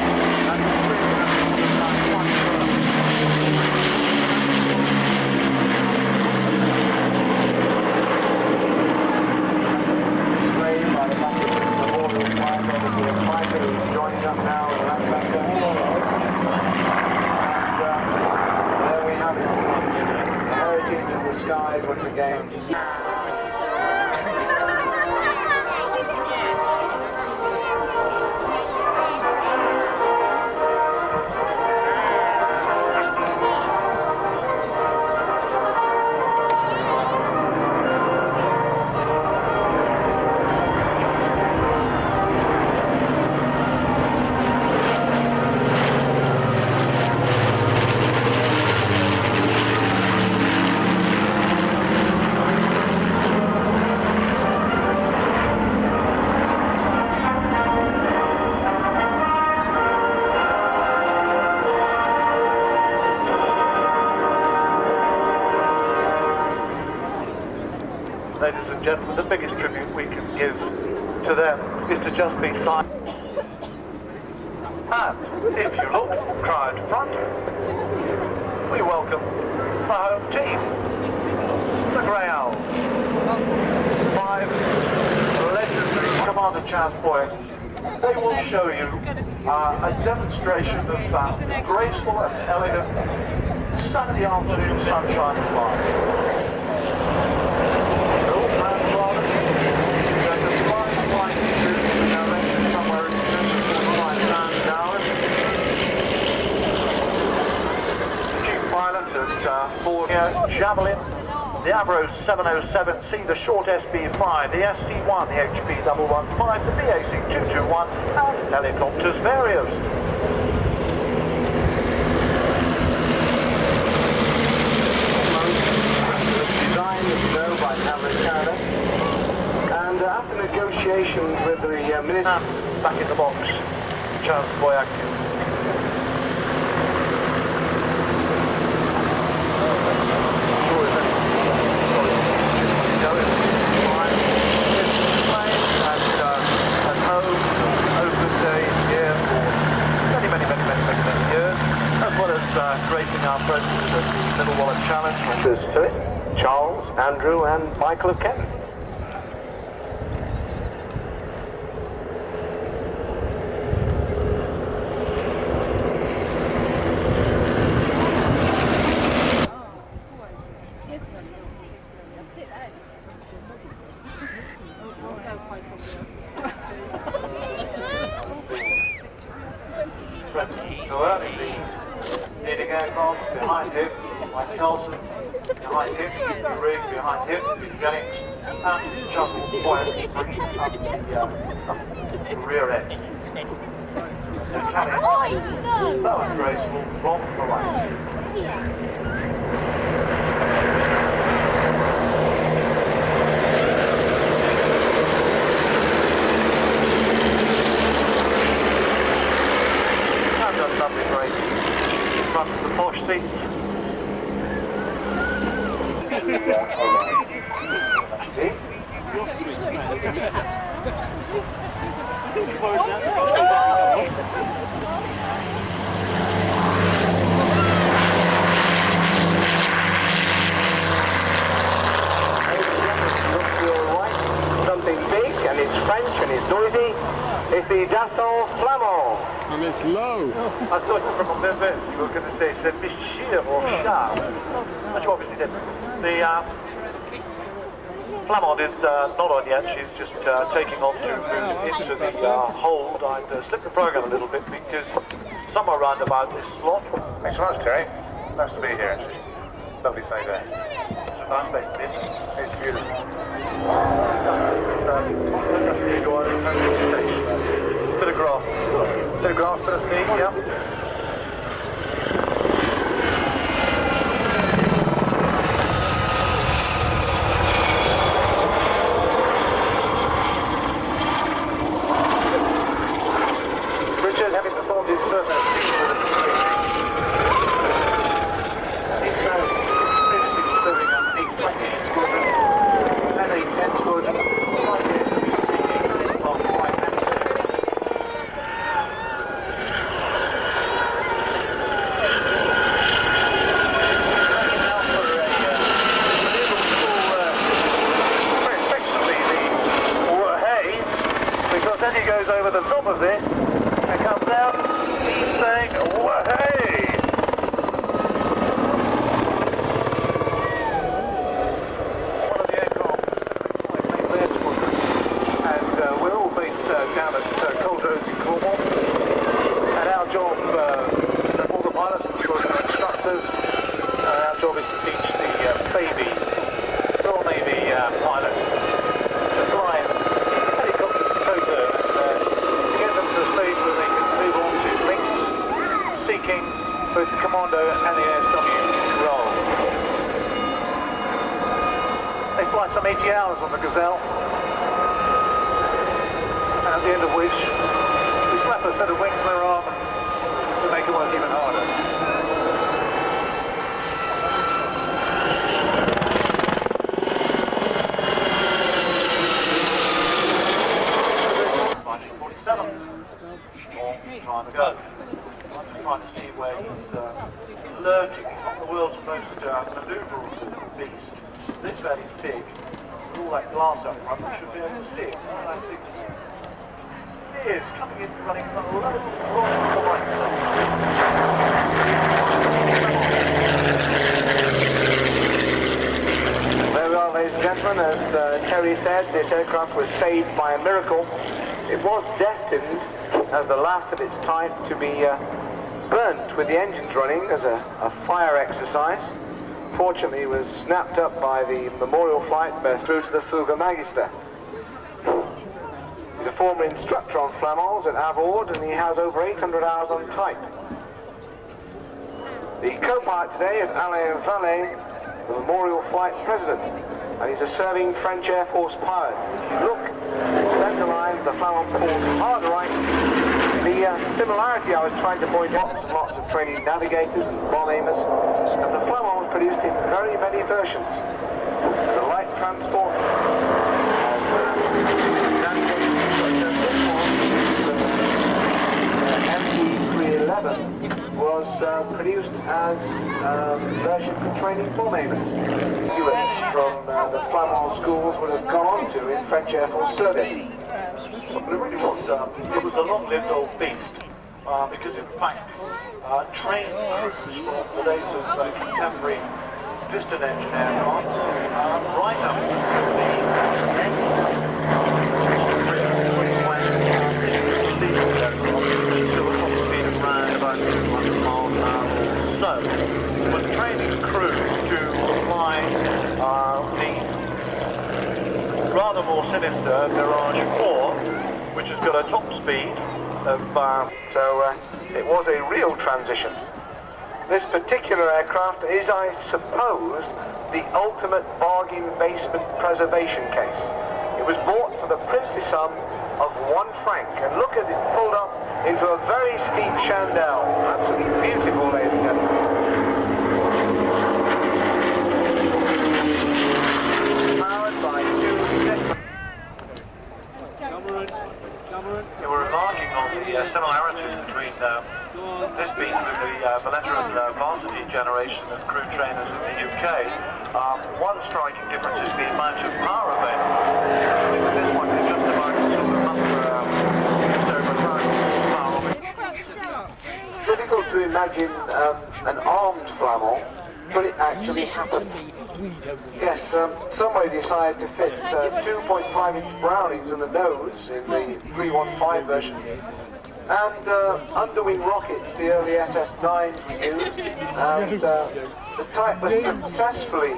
and bring them much further. displayed by the back of the memorial flag, obviously a fighter who's joining up now in Lancaster. And there we have it, the heritage of the skies once again. Ladies and gentlemen, the biggest tribute we can give to them is to just be silent. And if you look, crowd front, we welcome the home team, the Grey Owls. 5 legendary Commander Chaz Boyer. They will show you a demonstration of that graceful and elegant Saturday afternoon sunshine flying. Javelin the Avro 707C, the short SB5, the SC1, the HP 115, the BAC 221, and helicopters various. Designed, as you know, by Harrier. And after negotiations with the minister, Back in the box, Charles Boyack. Creating our presence at Little Wallop Challenge. There's Philip, Charles, Andrew, and Michael of Kent. Leading aircraft behind him, Mike Nelson, behind him, the rig behind him, Lynx, and Charles Boyack bringing up the rear end. Mechanics, that was graceful from the right. Lovely break in front of the posh seats. Something big and it's French and it's noisy. It's the Dassault Flamand. And it's low. I thought from a bit you were going to say c'est Monsieur or Charles. That's what obviously did. The Flamand is not on yet. She's just taking on to move into the hold. I'd slipped the program a little bit because somewhere around about this slot. Thanks so much, Terry. Nice to be here. Lovely sunny day. It's a nice place, isn't it? It's beautiful. Bit of grass. Bit of grass, bit of sea, yeah. Richard, having performed his first season with the he's previously serving an 820 squadron and a 10 squadron. 5 years of his singing from 5 minutes. As he goes over the top of this and comes out, he's saying, "Wah-hey!" One of the aircraft was made their squadron, and we're all based down at Cold Roads in Cornwall. And our job, all the pilots and squadron instructors, our job is to teach the baby Royal Navy pilot to fly helicopters in toto. Stage where they can move on to Lynx, Sea Kings, both the Commando and the ASW role. They fly some 80 hours on the Gazelle, and at the end of which we slap a set of wings in their arm to make it work even harder. Time ago. I'm just trying to see where he's lurking. Not the world's most manoeuvrable beast. This bed is big. With all that glass up front, we should be able to see it. I think he is coming in, running from the low right. There we are, ladies and gentlemen. As Terry said, this aircraft was saved by a miracle. It was destined, as the last of its type, to be burnt with the engines running as a fire exercise. Unfortunately, he was snapped up by the memorial flight best through to the Fugger Magister. He's a former instructor on Flamands at Avord, and he has over 800 hours on type. The co-pilot today is Alain Vallée, the memorial flight president, and he's a serving French Air Force pilot. If you look, centre line, the Flamand pulls hard right. The similarity I was trying to point out, lots of training navigators and bomb aimers, and the Flamand was produced in very many versions. The light transport has navigators, MD311 was produced as a version for training bomb aimers. Students from the Flamand schools would have gone on to in French Air Force service. But it really was, it was a long-lived old beast, because in fact, trained crews from the days of contemporary piston engine aircraft, right up to the end to a top speed of around about 200 miles an hour or so, was training crews to fly the rather more sinister Mirage 4, which has got a top speed of... So it was a real transition. This particular aircraft is, I suppose, the ultimate bargain basement preservation case. It was bought for the princely sum of £1, and look as it pulled up into a very steep chandelle. Absolutely beautiful, ladies and gentlemen. Powered by two separate... You were remarking on the similarities between this beast and the veteran varsity generation of crew trainers in the UK. One striking difference is the amount of power available. This one is just about sort of just over power. Difficult to imagine an armed Flamand, but it actually happened. Yes, somebody decided to fit 2.5-inch Brownings in the nose in the 315 version, and underwing rockets, the early SS9s were used, and the type was successfully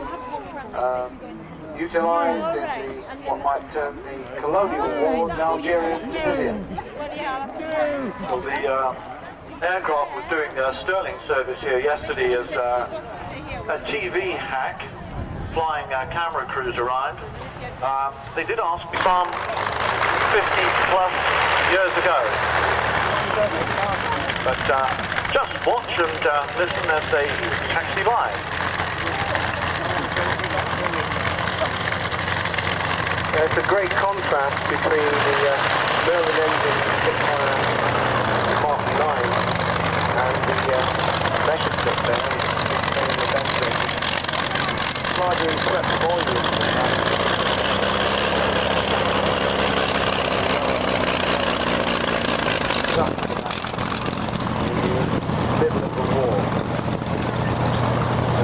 utilised in the, what might term the colonial war in Algeria and Tunisia. Well, the aircraft was doing Sterling service here yesterday as a TV hack, flying camera crews around. They did ask me some 50 plus years ago. But just watch and listen as they taxi by. There's a great contrast between the Merlin engine Mark 9 and the measure slip there in the best range. Largely swept volume. Middle of the war.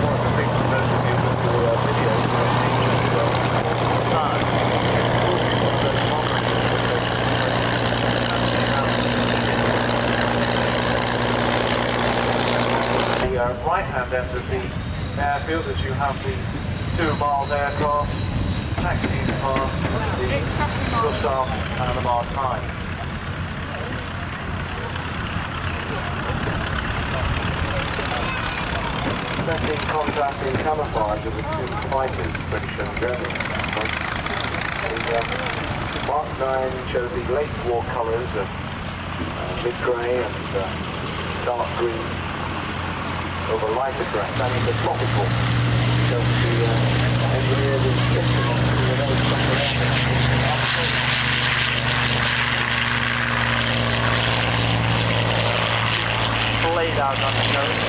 One of the things for those of you that do videos the right-hand end of the airfield as you have the 2 miles aircraft taxiing past the Lufthansa and the Mark 9. Interesting contrasting camouflage of the two fighters, British and German. The Mark 9 shows the late war colours of mid-grey and dark green over lighter grey. That is the tropical. Shows the engineers in system on those Laid out on the nose.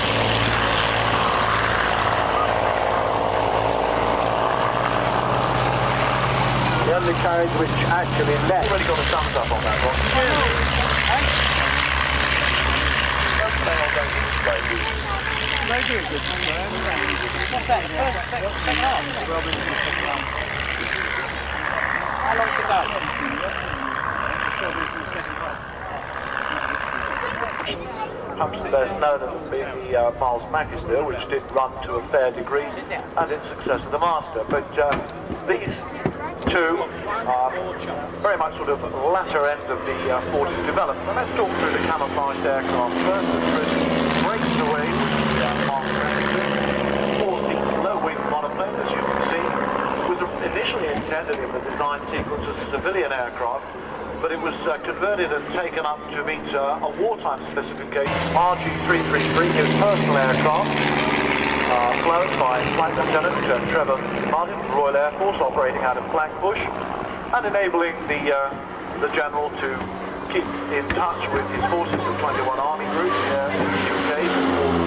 The undercarriage which actually left. Already got a thumbs up on that one. Very good. What's that? First, second half? How long to go? perhaps the best known of them being the Miles Magister, which did run to a fair degree, and its successor, the Master. But these two are very much sort of latter end of the Fortis development. And let's talk through the camouflaged aircraft first. Chris breaks away with the four-seat low-wing monoplane, as you can see. Was initially intended in the design sequence as a civilian aircraft, but it was converted and taken up to meet a wartime specification. RG-333, his personal aircraft, flown by Flight Lieutenant Trevor Martin from Royal Air Force, operating out of Flatbush, and enabling the General to keep in touch with his forces, the 21 Army Group here in the UK before the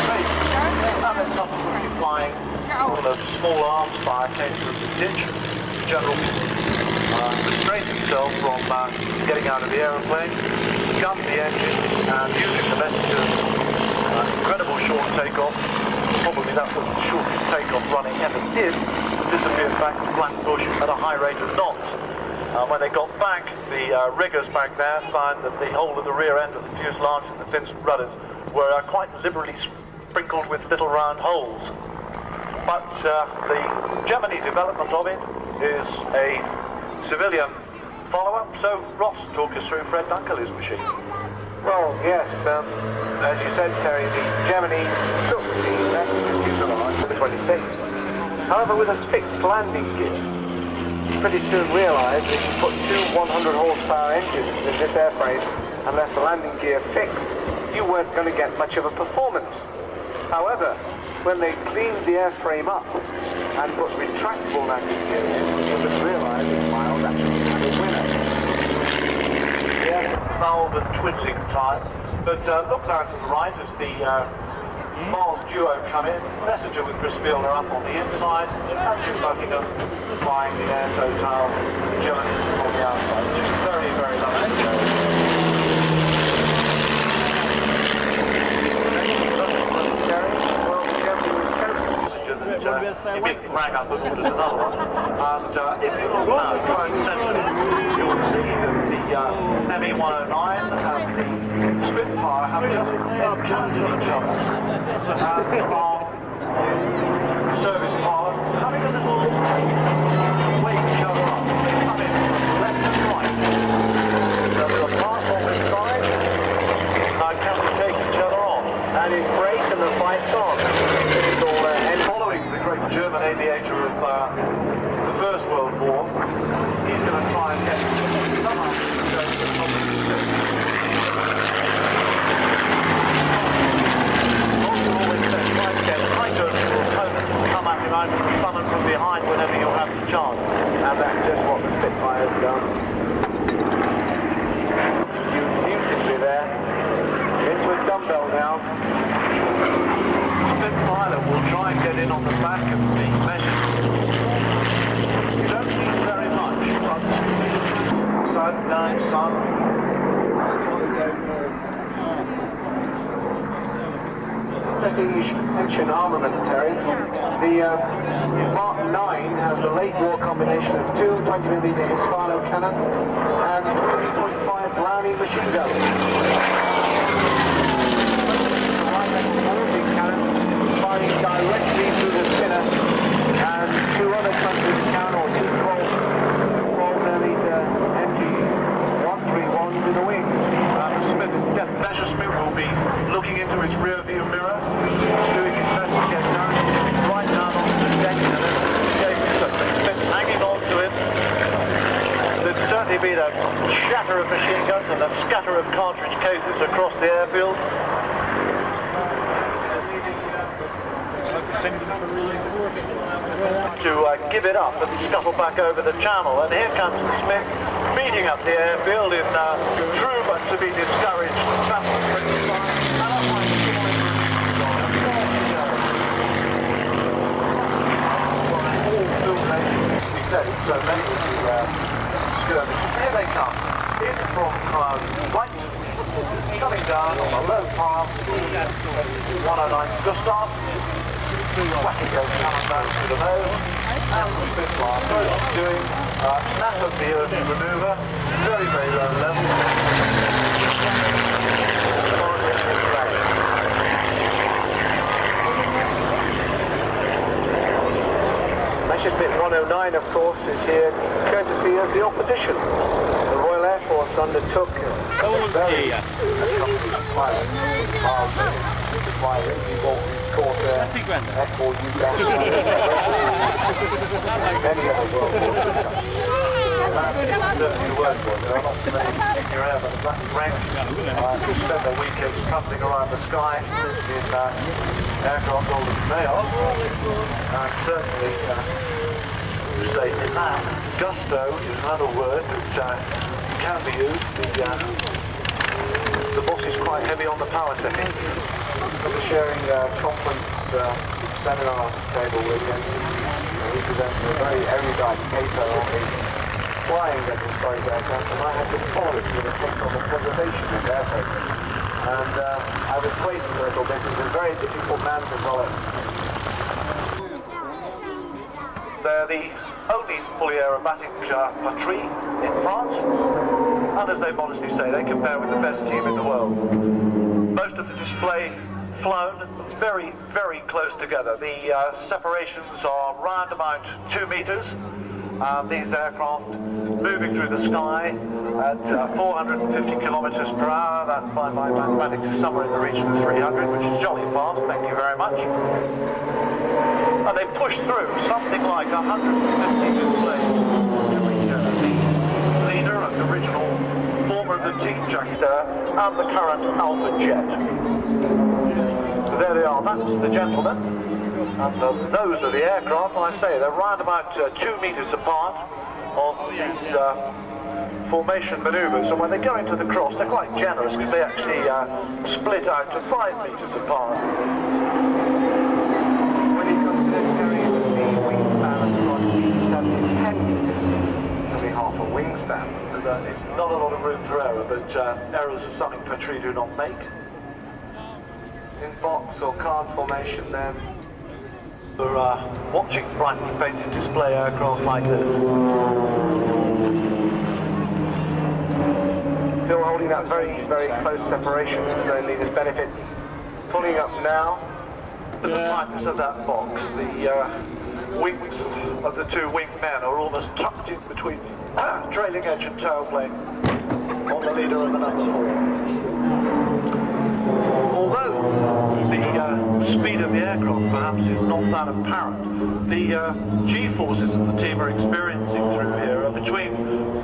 base. And then subsequently flying on a small arms by a case of the ditch. The General restrained himself from getting out of the aeroplane, gunned the engine, and using the messenger's incredible short takeoff. Probably that was the shortest takeoff running ever did. Disappeared back to Flatbush at a high rate of knots. When they got back, the riggers back there found that the whole of the rear end of the fuselage and the fins and rudders were quite liberally sprinkled with little round holes. But the Gemini development of it is a civilian follow-up. So Ross, talk us through Fred Dunkley's machine. Well, yes, as you said, Terry, the Gemini took the messenger fuselage to the 26. However, with a fixed landing gear, you pretty soon realised that if you put two 100 horsepower engines in this airframe and left the landing gear fixed, you weren't going to get much of a performance. However, when they cleaned the airframe up and put retractable landing gear in, you would realise that Miles actually had a winner. Valve and twiddling time, but look there to the right as the Miles duo come in. Messenger with Chris Fielder up on the inside, and Jim Buckingham flying the Air Total Gemini on the outside. Just very, very lovely. He didn't rang up and ordered another one. And if you look now, quite sensitive, you will see that the ME-109 and the Spitfire have just encountered each other. And our service part having a little wake each other up. They come in left and right. So we'll pass on this side. Can we take each other on? And his brake and the fight's on. Following the great German aviator of the First World War, he's going to try and get some up to the top of the ship. Always said, try to get tighter to your opponent and come at him out from the front and from behind whenever you have the chance. And that's just what the Spitfire's done. Beautifully there. Into a dumbbell now. Spitfire will try and get in on the back of the measures. You don't need very much, but side down, sun. Interesting you should mention armament, Terry. The Mark 9 has the late war combination of two 20mm Hispano cannon and 3.5 Browning machine guns. Firing directly through the spinner, and two other countries can or two 12mm MG-131s in the wings. Messerschmitt will be looking into his rear view mirror, doing his best to get down, right down onto the deck, and then escaping. So Smith's hanging on to him. There'd certainly been a shatter of machine guns and a scatter of cartridge cases across the airfield. To give it up and scuttle back over the channel, and here comes Smith speeding up the airfield in true but to be discouraged battle of British Here they come, in from right, coming down on a low path, 109 Gustav. Whacking goes coming down to the nose, and the Spitfire both doing massively early manoeuvre, very, very low level. Bit 109, of course, is here courtesy of the opposition. The Royal Air Force undertook very accomplished pilot which is why he caught F4 UCAS many other world wars. Certainly the word for it. There are lots of nuclear air, but the black rank spent their weekends tumbling around the sky in aircraft older than they are. And certainly, to say in that, gusto is another word that can be used. The boss is quite heavy on the power setting. We're sharing conference seminar table with him. He presented a very erudite paper on the flying of this very aircraft, and I had to follow it with a talk on the preservation of airplanes. And I was waiting a little bit. It was a very difficult man to follow. They're the only fully aerobatic patrie in France, and as they modestly say, they compare with the best team in the world. Most of the display flown very, very close together. The separations are round about 2 meters. These aircraft moving through the sky at 450 kilometers per hour. That by my mathematics is somewhere in the region of 300, which is jolly fast, thank you very much. And they push through something like 150 displays to reach the leader and original former of the team, and the current Alpha jet. So there they are, that's the gentleman. And those are the aircraft, and I say they're round about 2 meters apart on these formation maneuvers. And when they go into the cross, they're quite generous because they actually split out to 5 meters apart. When you consider, Terry, that the wingspan of the cross DC-7 is 10 meters, it's only half a wingspan. So that is not a lot of room for error, but errors are something patrie do not make. In box or card formation, then. For watching brightly painted display aircraft like this. Still holding that very, very close separation for the leader's benefit. Pulling up now. But the tightness of that box, the wings of the two winged men are almost tucked in between trailing edge and tailplane on the leader of the number 4. Although the speed of the aircraft perhaps is not that apparent, the G-forces that the team are experiencing through here are between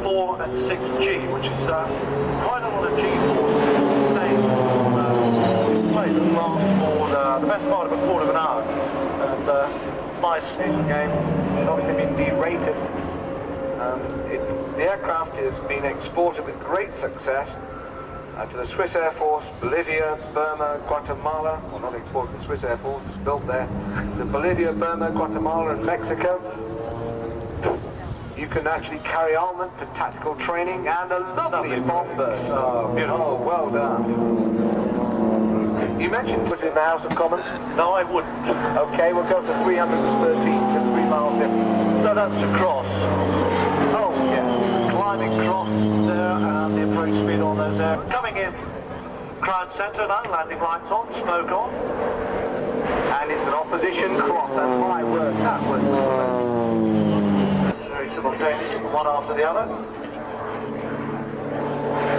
4 and 6 G, which is quite a lot of G-forces sustained display that lasts for the best part of a quarter of an hour. And my Station game has obviously been derated. The aircraft has been exported with great success to the Swiss Air Force, Bolivia, Burma, Guatemala. Well, not exported to the Swiss Air Force, it's built there. The Bolivia, Burma, Guatemala and Mexico. You can actually carry armament for tactical training and a lovely bomb burst. Oh, beautiful. Oh, well done. You mentioned put it in the House of Commons. No, I wouldn't. Okay, we'll go for 313, just 3 miles difference. So that's a cross. Oh, yeah. Climbing cross there, and the approach speed on those air. Coming in, crown centre now, landing lights on, smoke on. And it's an opposition cross, and my word, that was Very simultaneous, one after the other.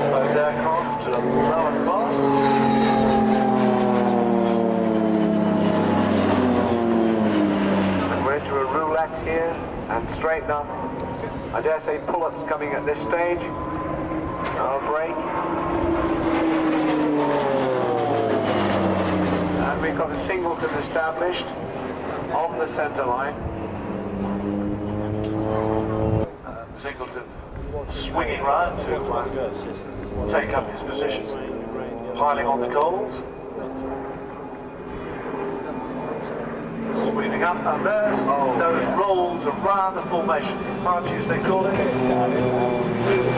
Both aircraft low and fast. We're into a roulette here, and straighten up. I dare say pull-ups coming at this stage. No break. And we've got a singleton established on the centre line. Singleton swinging round to take up his position, piling on the coals. Swinging up, and there's those rolls around the formation, marches they call it.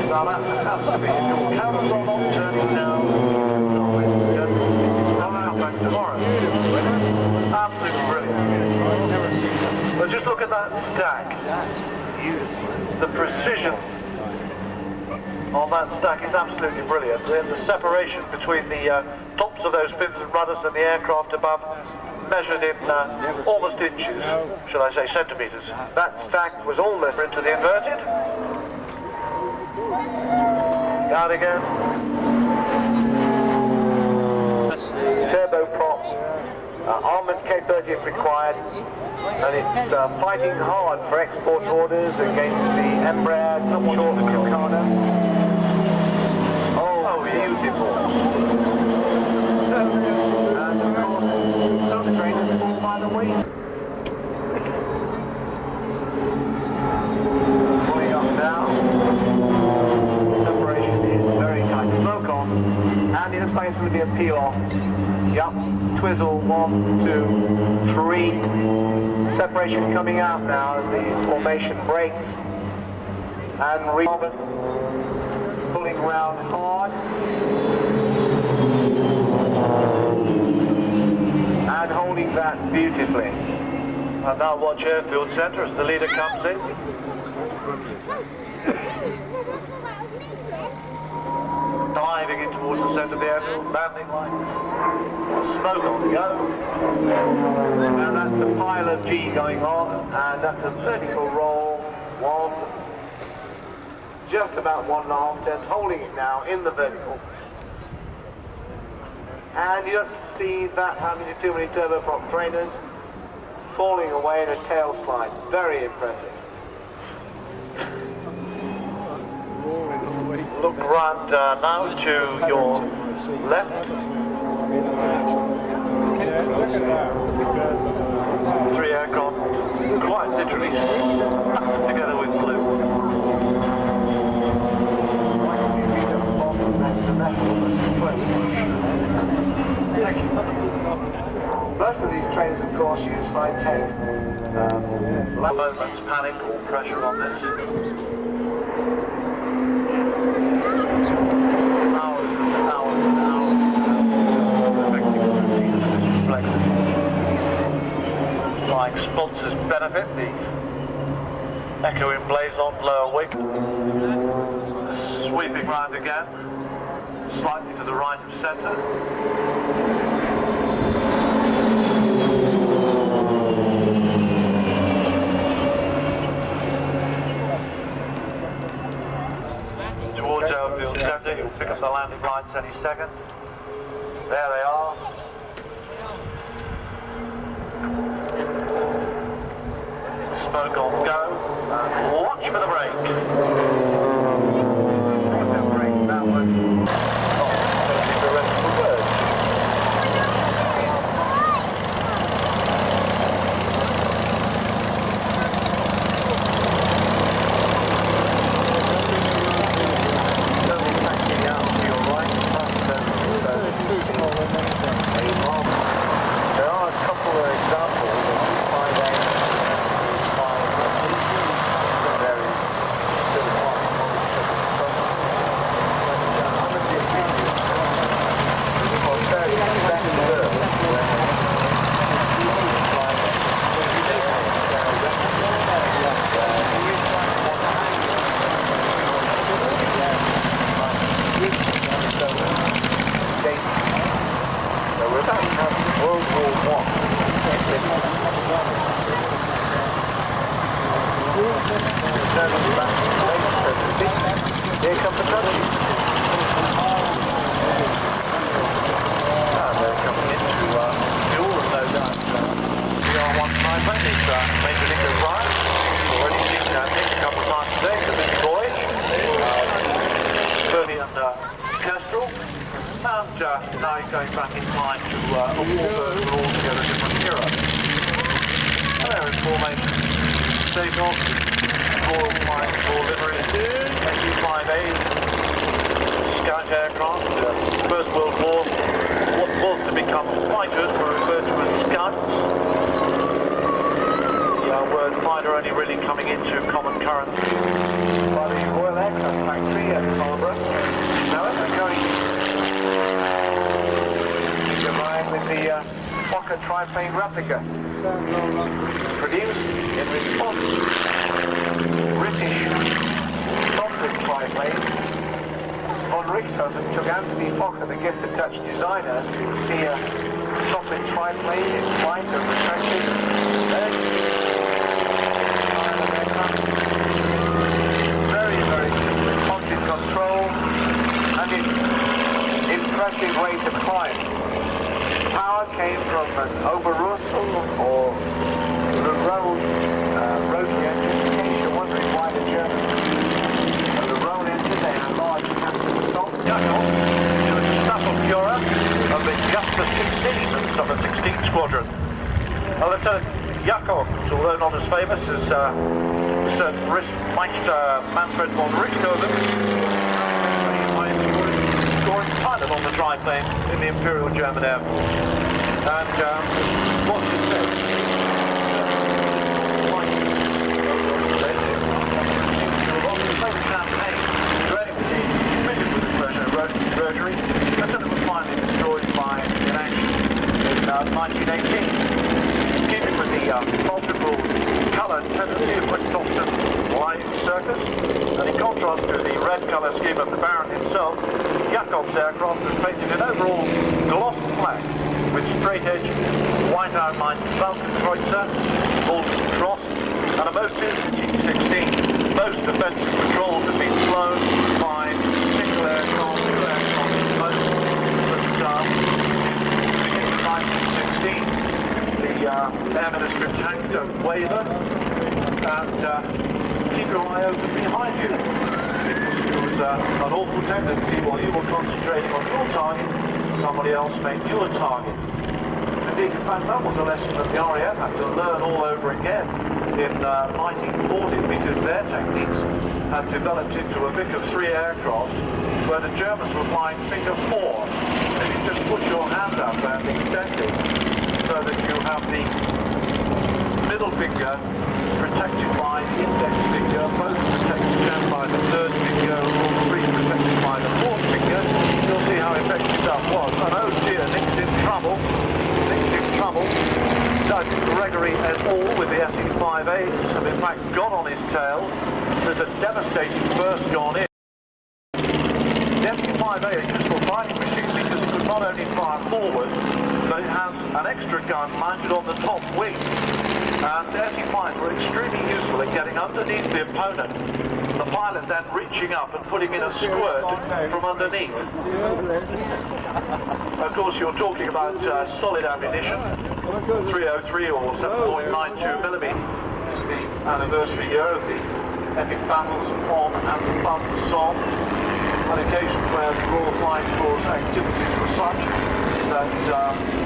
Now that has to be, if your cameras are not turning now, I'll come back tomorrow. Absolutely brilliant. But just look at that stack. The precision on that stack is absolutely brilliant. The separation between the tops of those fins and rudders and the aircraft above measured in almost inches, shall I say centimetres. That stack was almost into the inverted. Down again. Turboprops, armament capability if required, and it's fighting hard for export orders against the Embraer, not sure the Tucano. Oh, beautiful. And of course, some trainers fall by the wayside. Pulling up now. Separation is very tight. Smoke on, and it looks like it's going to be a peel off. Yup, twizzle, 1, 2, 3. Separation coming out now as the formation breaks. And carbon pulling round hard. And holding that beautifully. And now watch airfield centre as the leader comes in. Diving in towards the centre of the airfield, landing lights, smoke on the go. And that's a pile of G going on, and that's a vertical roll, just about 1.5 turns, holding it now in the vertical. And you don't see that happening to too many turboprop trainers, falling away in a tail slide. Very impressive. Look round now to your left. 3 aircraft quite literally stuck together with glue. Most of these trains, of course, use 510. Moment's panic or pressure on this. Flying sponsors benefit, the echoing blazon lower wing. Sweeping round again, slightly to the right of centre. Towards airfield centre, you'll pick up the landing lights any second. There they are. Smoke on go, and watch for the brake. What's that brake? That one. Oh, the rest of the word. Certainly taxiing out to your right, there are a couple of examples of 5A. World War I. Here comes the country. And they're coming into fuel, no doubt. PR1 Type is Major Nick O'Brien. Already seen Nick a couple of times today, the big voyage. Bernie and Kestrel. And now he's going back in time to a warbird for altogether different era. And there is formation. Take off. Royal Flying Corps livery. SU-5A. Scout aircraft. First World War. What was to become fighters were referred to as scouts. The word fighter only really coming into common currency by the Royal Aircraft Factory at Marlborough. Now they're going with the Fokker triplane replica, produced in response to British Fokker triplane. Von Richthofen took Anthony Fokker, the gifted Dutch designer, to see a chocolate triplane in flight and retracted. Very, very responsive control and its impressive rate of climb. Power came from an Oberrussel or the rotary engine. In case you're wondering why the Germans the Rhone engine, they had large captain stop. Jakob, he was staff of Führer of the Auster 16, of the 16th Squadron. Lieutenant Jakob, although not as famous as Mr. Meister Manfred von Richthofen, scoring pilot on the triplane in the Imperial German Air Force. And what's his name? Rotary, until it was finally destroyed by inaction in 1918. Keeping with the multiple colour tendency of Prince Auster's Life Circus, and in contrast to the red colour scheme of the Baron himself, Jakob's aircraft was painted in overall gloss black with straight-edge, white outlined Falcon Kreutzer, Golden Cross, and a most interesting 16. Most offensive patrols have been flown by single aircraft. The Air Ministry tank don't waver, and keep your eye open behind you. It was an awful tendency while you were concentrating on your target, somebody else made you a target. Indeed, in fact, that was a lesson that the RAF had to learn all over again in 1940, because their techniques had developed into a Vickers-3 aircraft where the Germans were flying finger 4. If you just put your hand up and extend it so that you have the middle finger protected by the index finger, both protected by the third finger, all three protected by the fourth finger, you'll see how effective that was. And oh dear, Lynx in trouble. Doug Gregory et al. With the SE-58s have in fact gone on his tail. There's a devastating burst gone in. The SE-58 is a useful fighting machine because it could not only fire forward, but it has an extra gun mounted on the top wing. And the SE-5s were extremely useful in getting underneath the opponent, the pilot then reaching up and putting in a squirt from underneath. Of course, you're talking about solid ammunition, 303 or 7.92 millimetres. It's the anniversary year of the epic battles on and above the Somme, an occasion where the Royal Flying Corps' activities were such that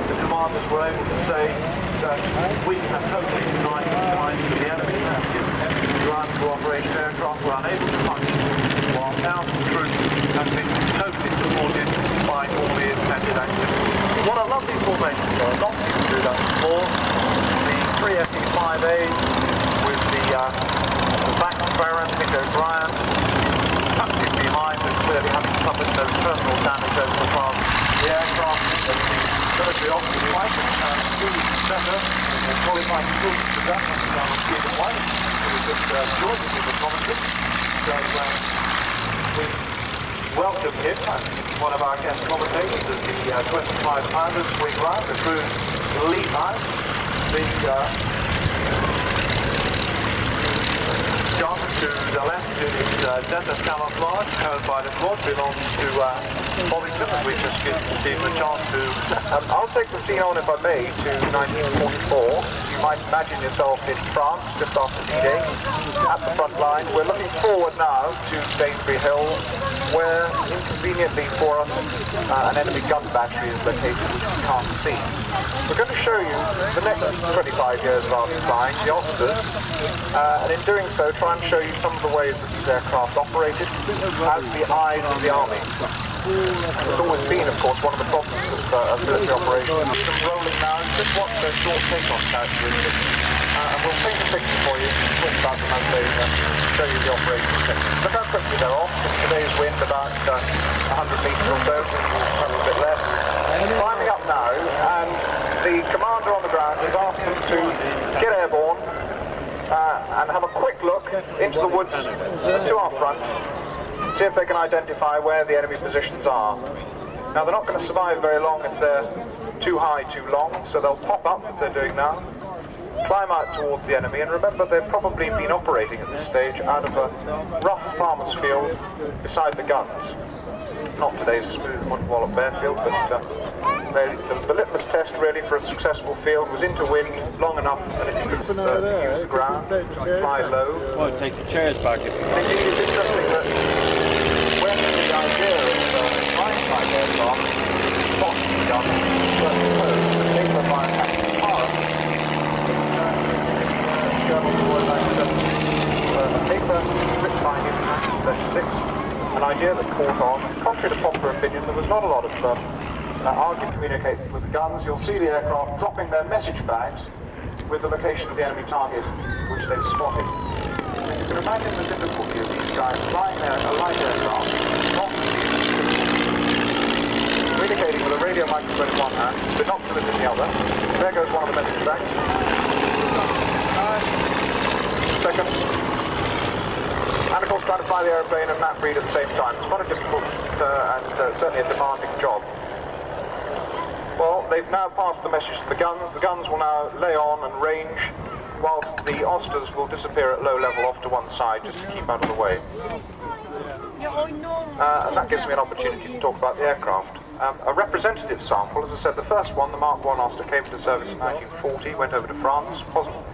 the commanders were able to say that we had totally denied compliance to the enemy, and the ground cooperation aircraft were unable to function, while our troops had been totally supported by all the intended activities. What a lovely formation, though. Not people do that before. The 3 SE-5As with the back Baron, Nick O'Brien, tucked in behind, and clearly having suffered no personal damage over the past. The aircraft has been military officer flight and truly better than qualified students to that, and down on Stephen White, who was just joined in the commentary. So we welcome him and one of our guest commentators as the 25-pounders swing round, the crew's lead out. The gun to the left is Desert Camouflage, owned by the quad, belongs to Bovington, and we just give Stephen a chance to... I'll take the scene on, if I may, to 1944. You might imagine yourself in France, just after D-Day, at the front line. We're looking forward now to Sainsbury Hill, where, inconveniently for us, an enemy gun battery is located, which you can't see. We're going to show you the next 25 years of Army flying, the Austers, and in doing so, try and show you some of the ways that these aircraft operated as the eyes of the Army. It's always been, of course, one of the problems of military operations. Them rolling now, just watch their short takeoff characteristics, and we'll paint a picture for you, talk about them as they show you the operation techniques. Look how quickly they're off. Today's wind about 100 metres or so, perhaps a bit less. Climbing up now, and the commander on the ground has asked them to get airborne and have a quick look into the woods to our front, see if they can identify where the enemy positions are. Now, they're not going to survive very long if they're too high, too long, so they'll pop up, as they're doing now, climb out towards the enemy, and remember they've probably been operating at this stage out of a rough farmer's field beside the guns. Not today's smooth Wallop airfield, but the litmus test really for a successful field was into wind long enough that it could use the ground, fly low. Well, take the chairs back if you want. Indeed, it's interesting that when the idea of flying by aircraft spot the guns were proposed, the paper by Captain Harrier, German War 1970, a paper written by him in 1936, an idea that caught on. Contrary to popular opinion, there was not a lot of argument communicated with the guns. You'll see the aircraft dropping their message bags with the location of the enemy target, which they've spotted. You can imagine the difficulty of these guys flying a light aircraft, not communicating with a radio microphone in one hand, binoculars in the other. There goes one of the message bags. Second. And of course trying to fly the aeroplane and map read at the same time. It's quite a difficult and certainly a demanding job. Well, they've now passed the message to the guns. The guns will now lay on and range, whilst the Austers will disappear at low level off to one side just to keep out of the way. And that gives me an opportunity to talk about the aircraft. A representative sample, as I said, the first one, the Mark I Auster, came into service in 1940, went over to France,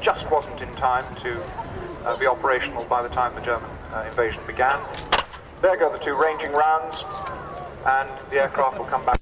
just wasn't in time to be operational by the time the German invasion began. There go the two ranging rounds, and the aircraft will come back.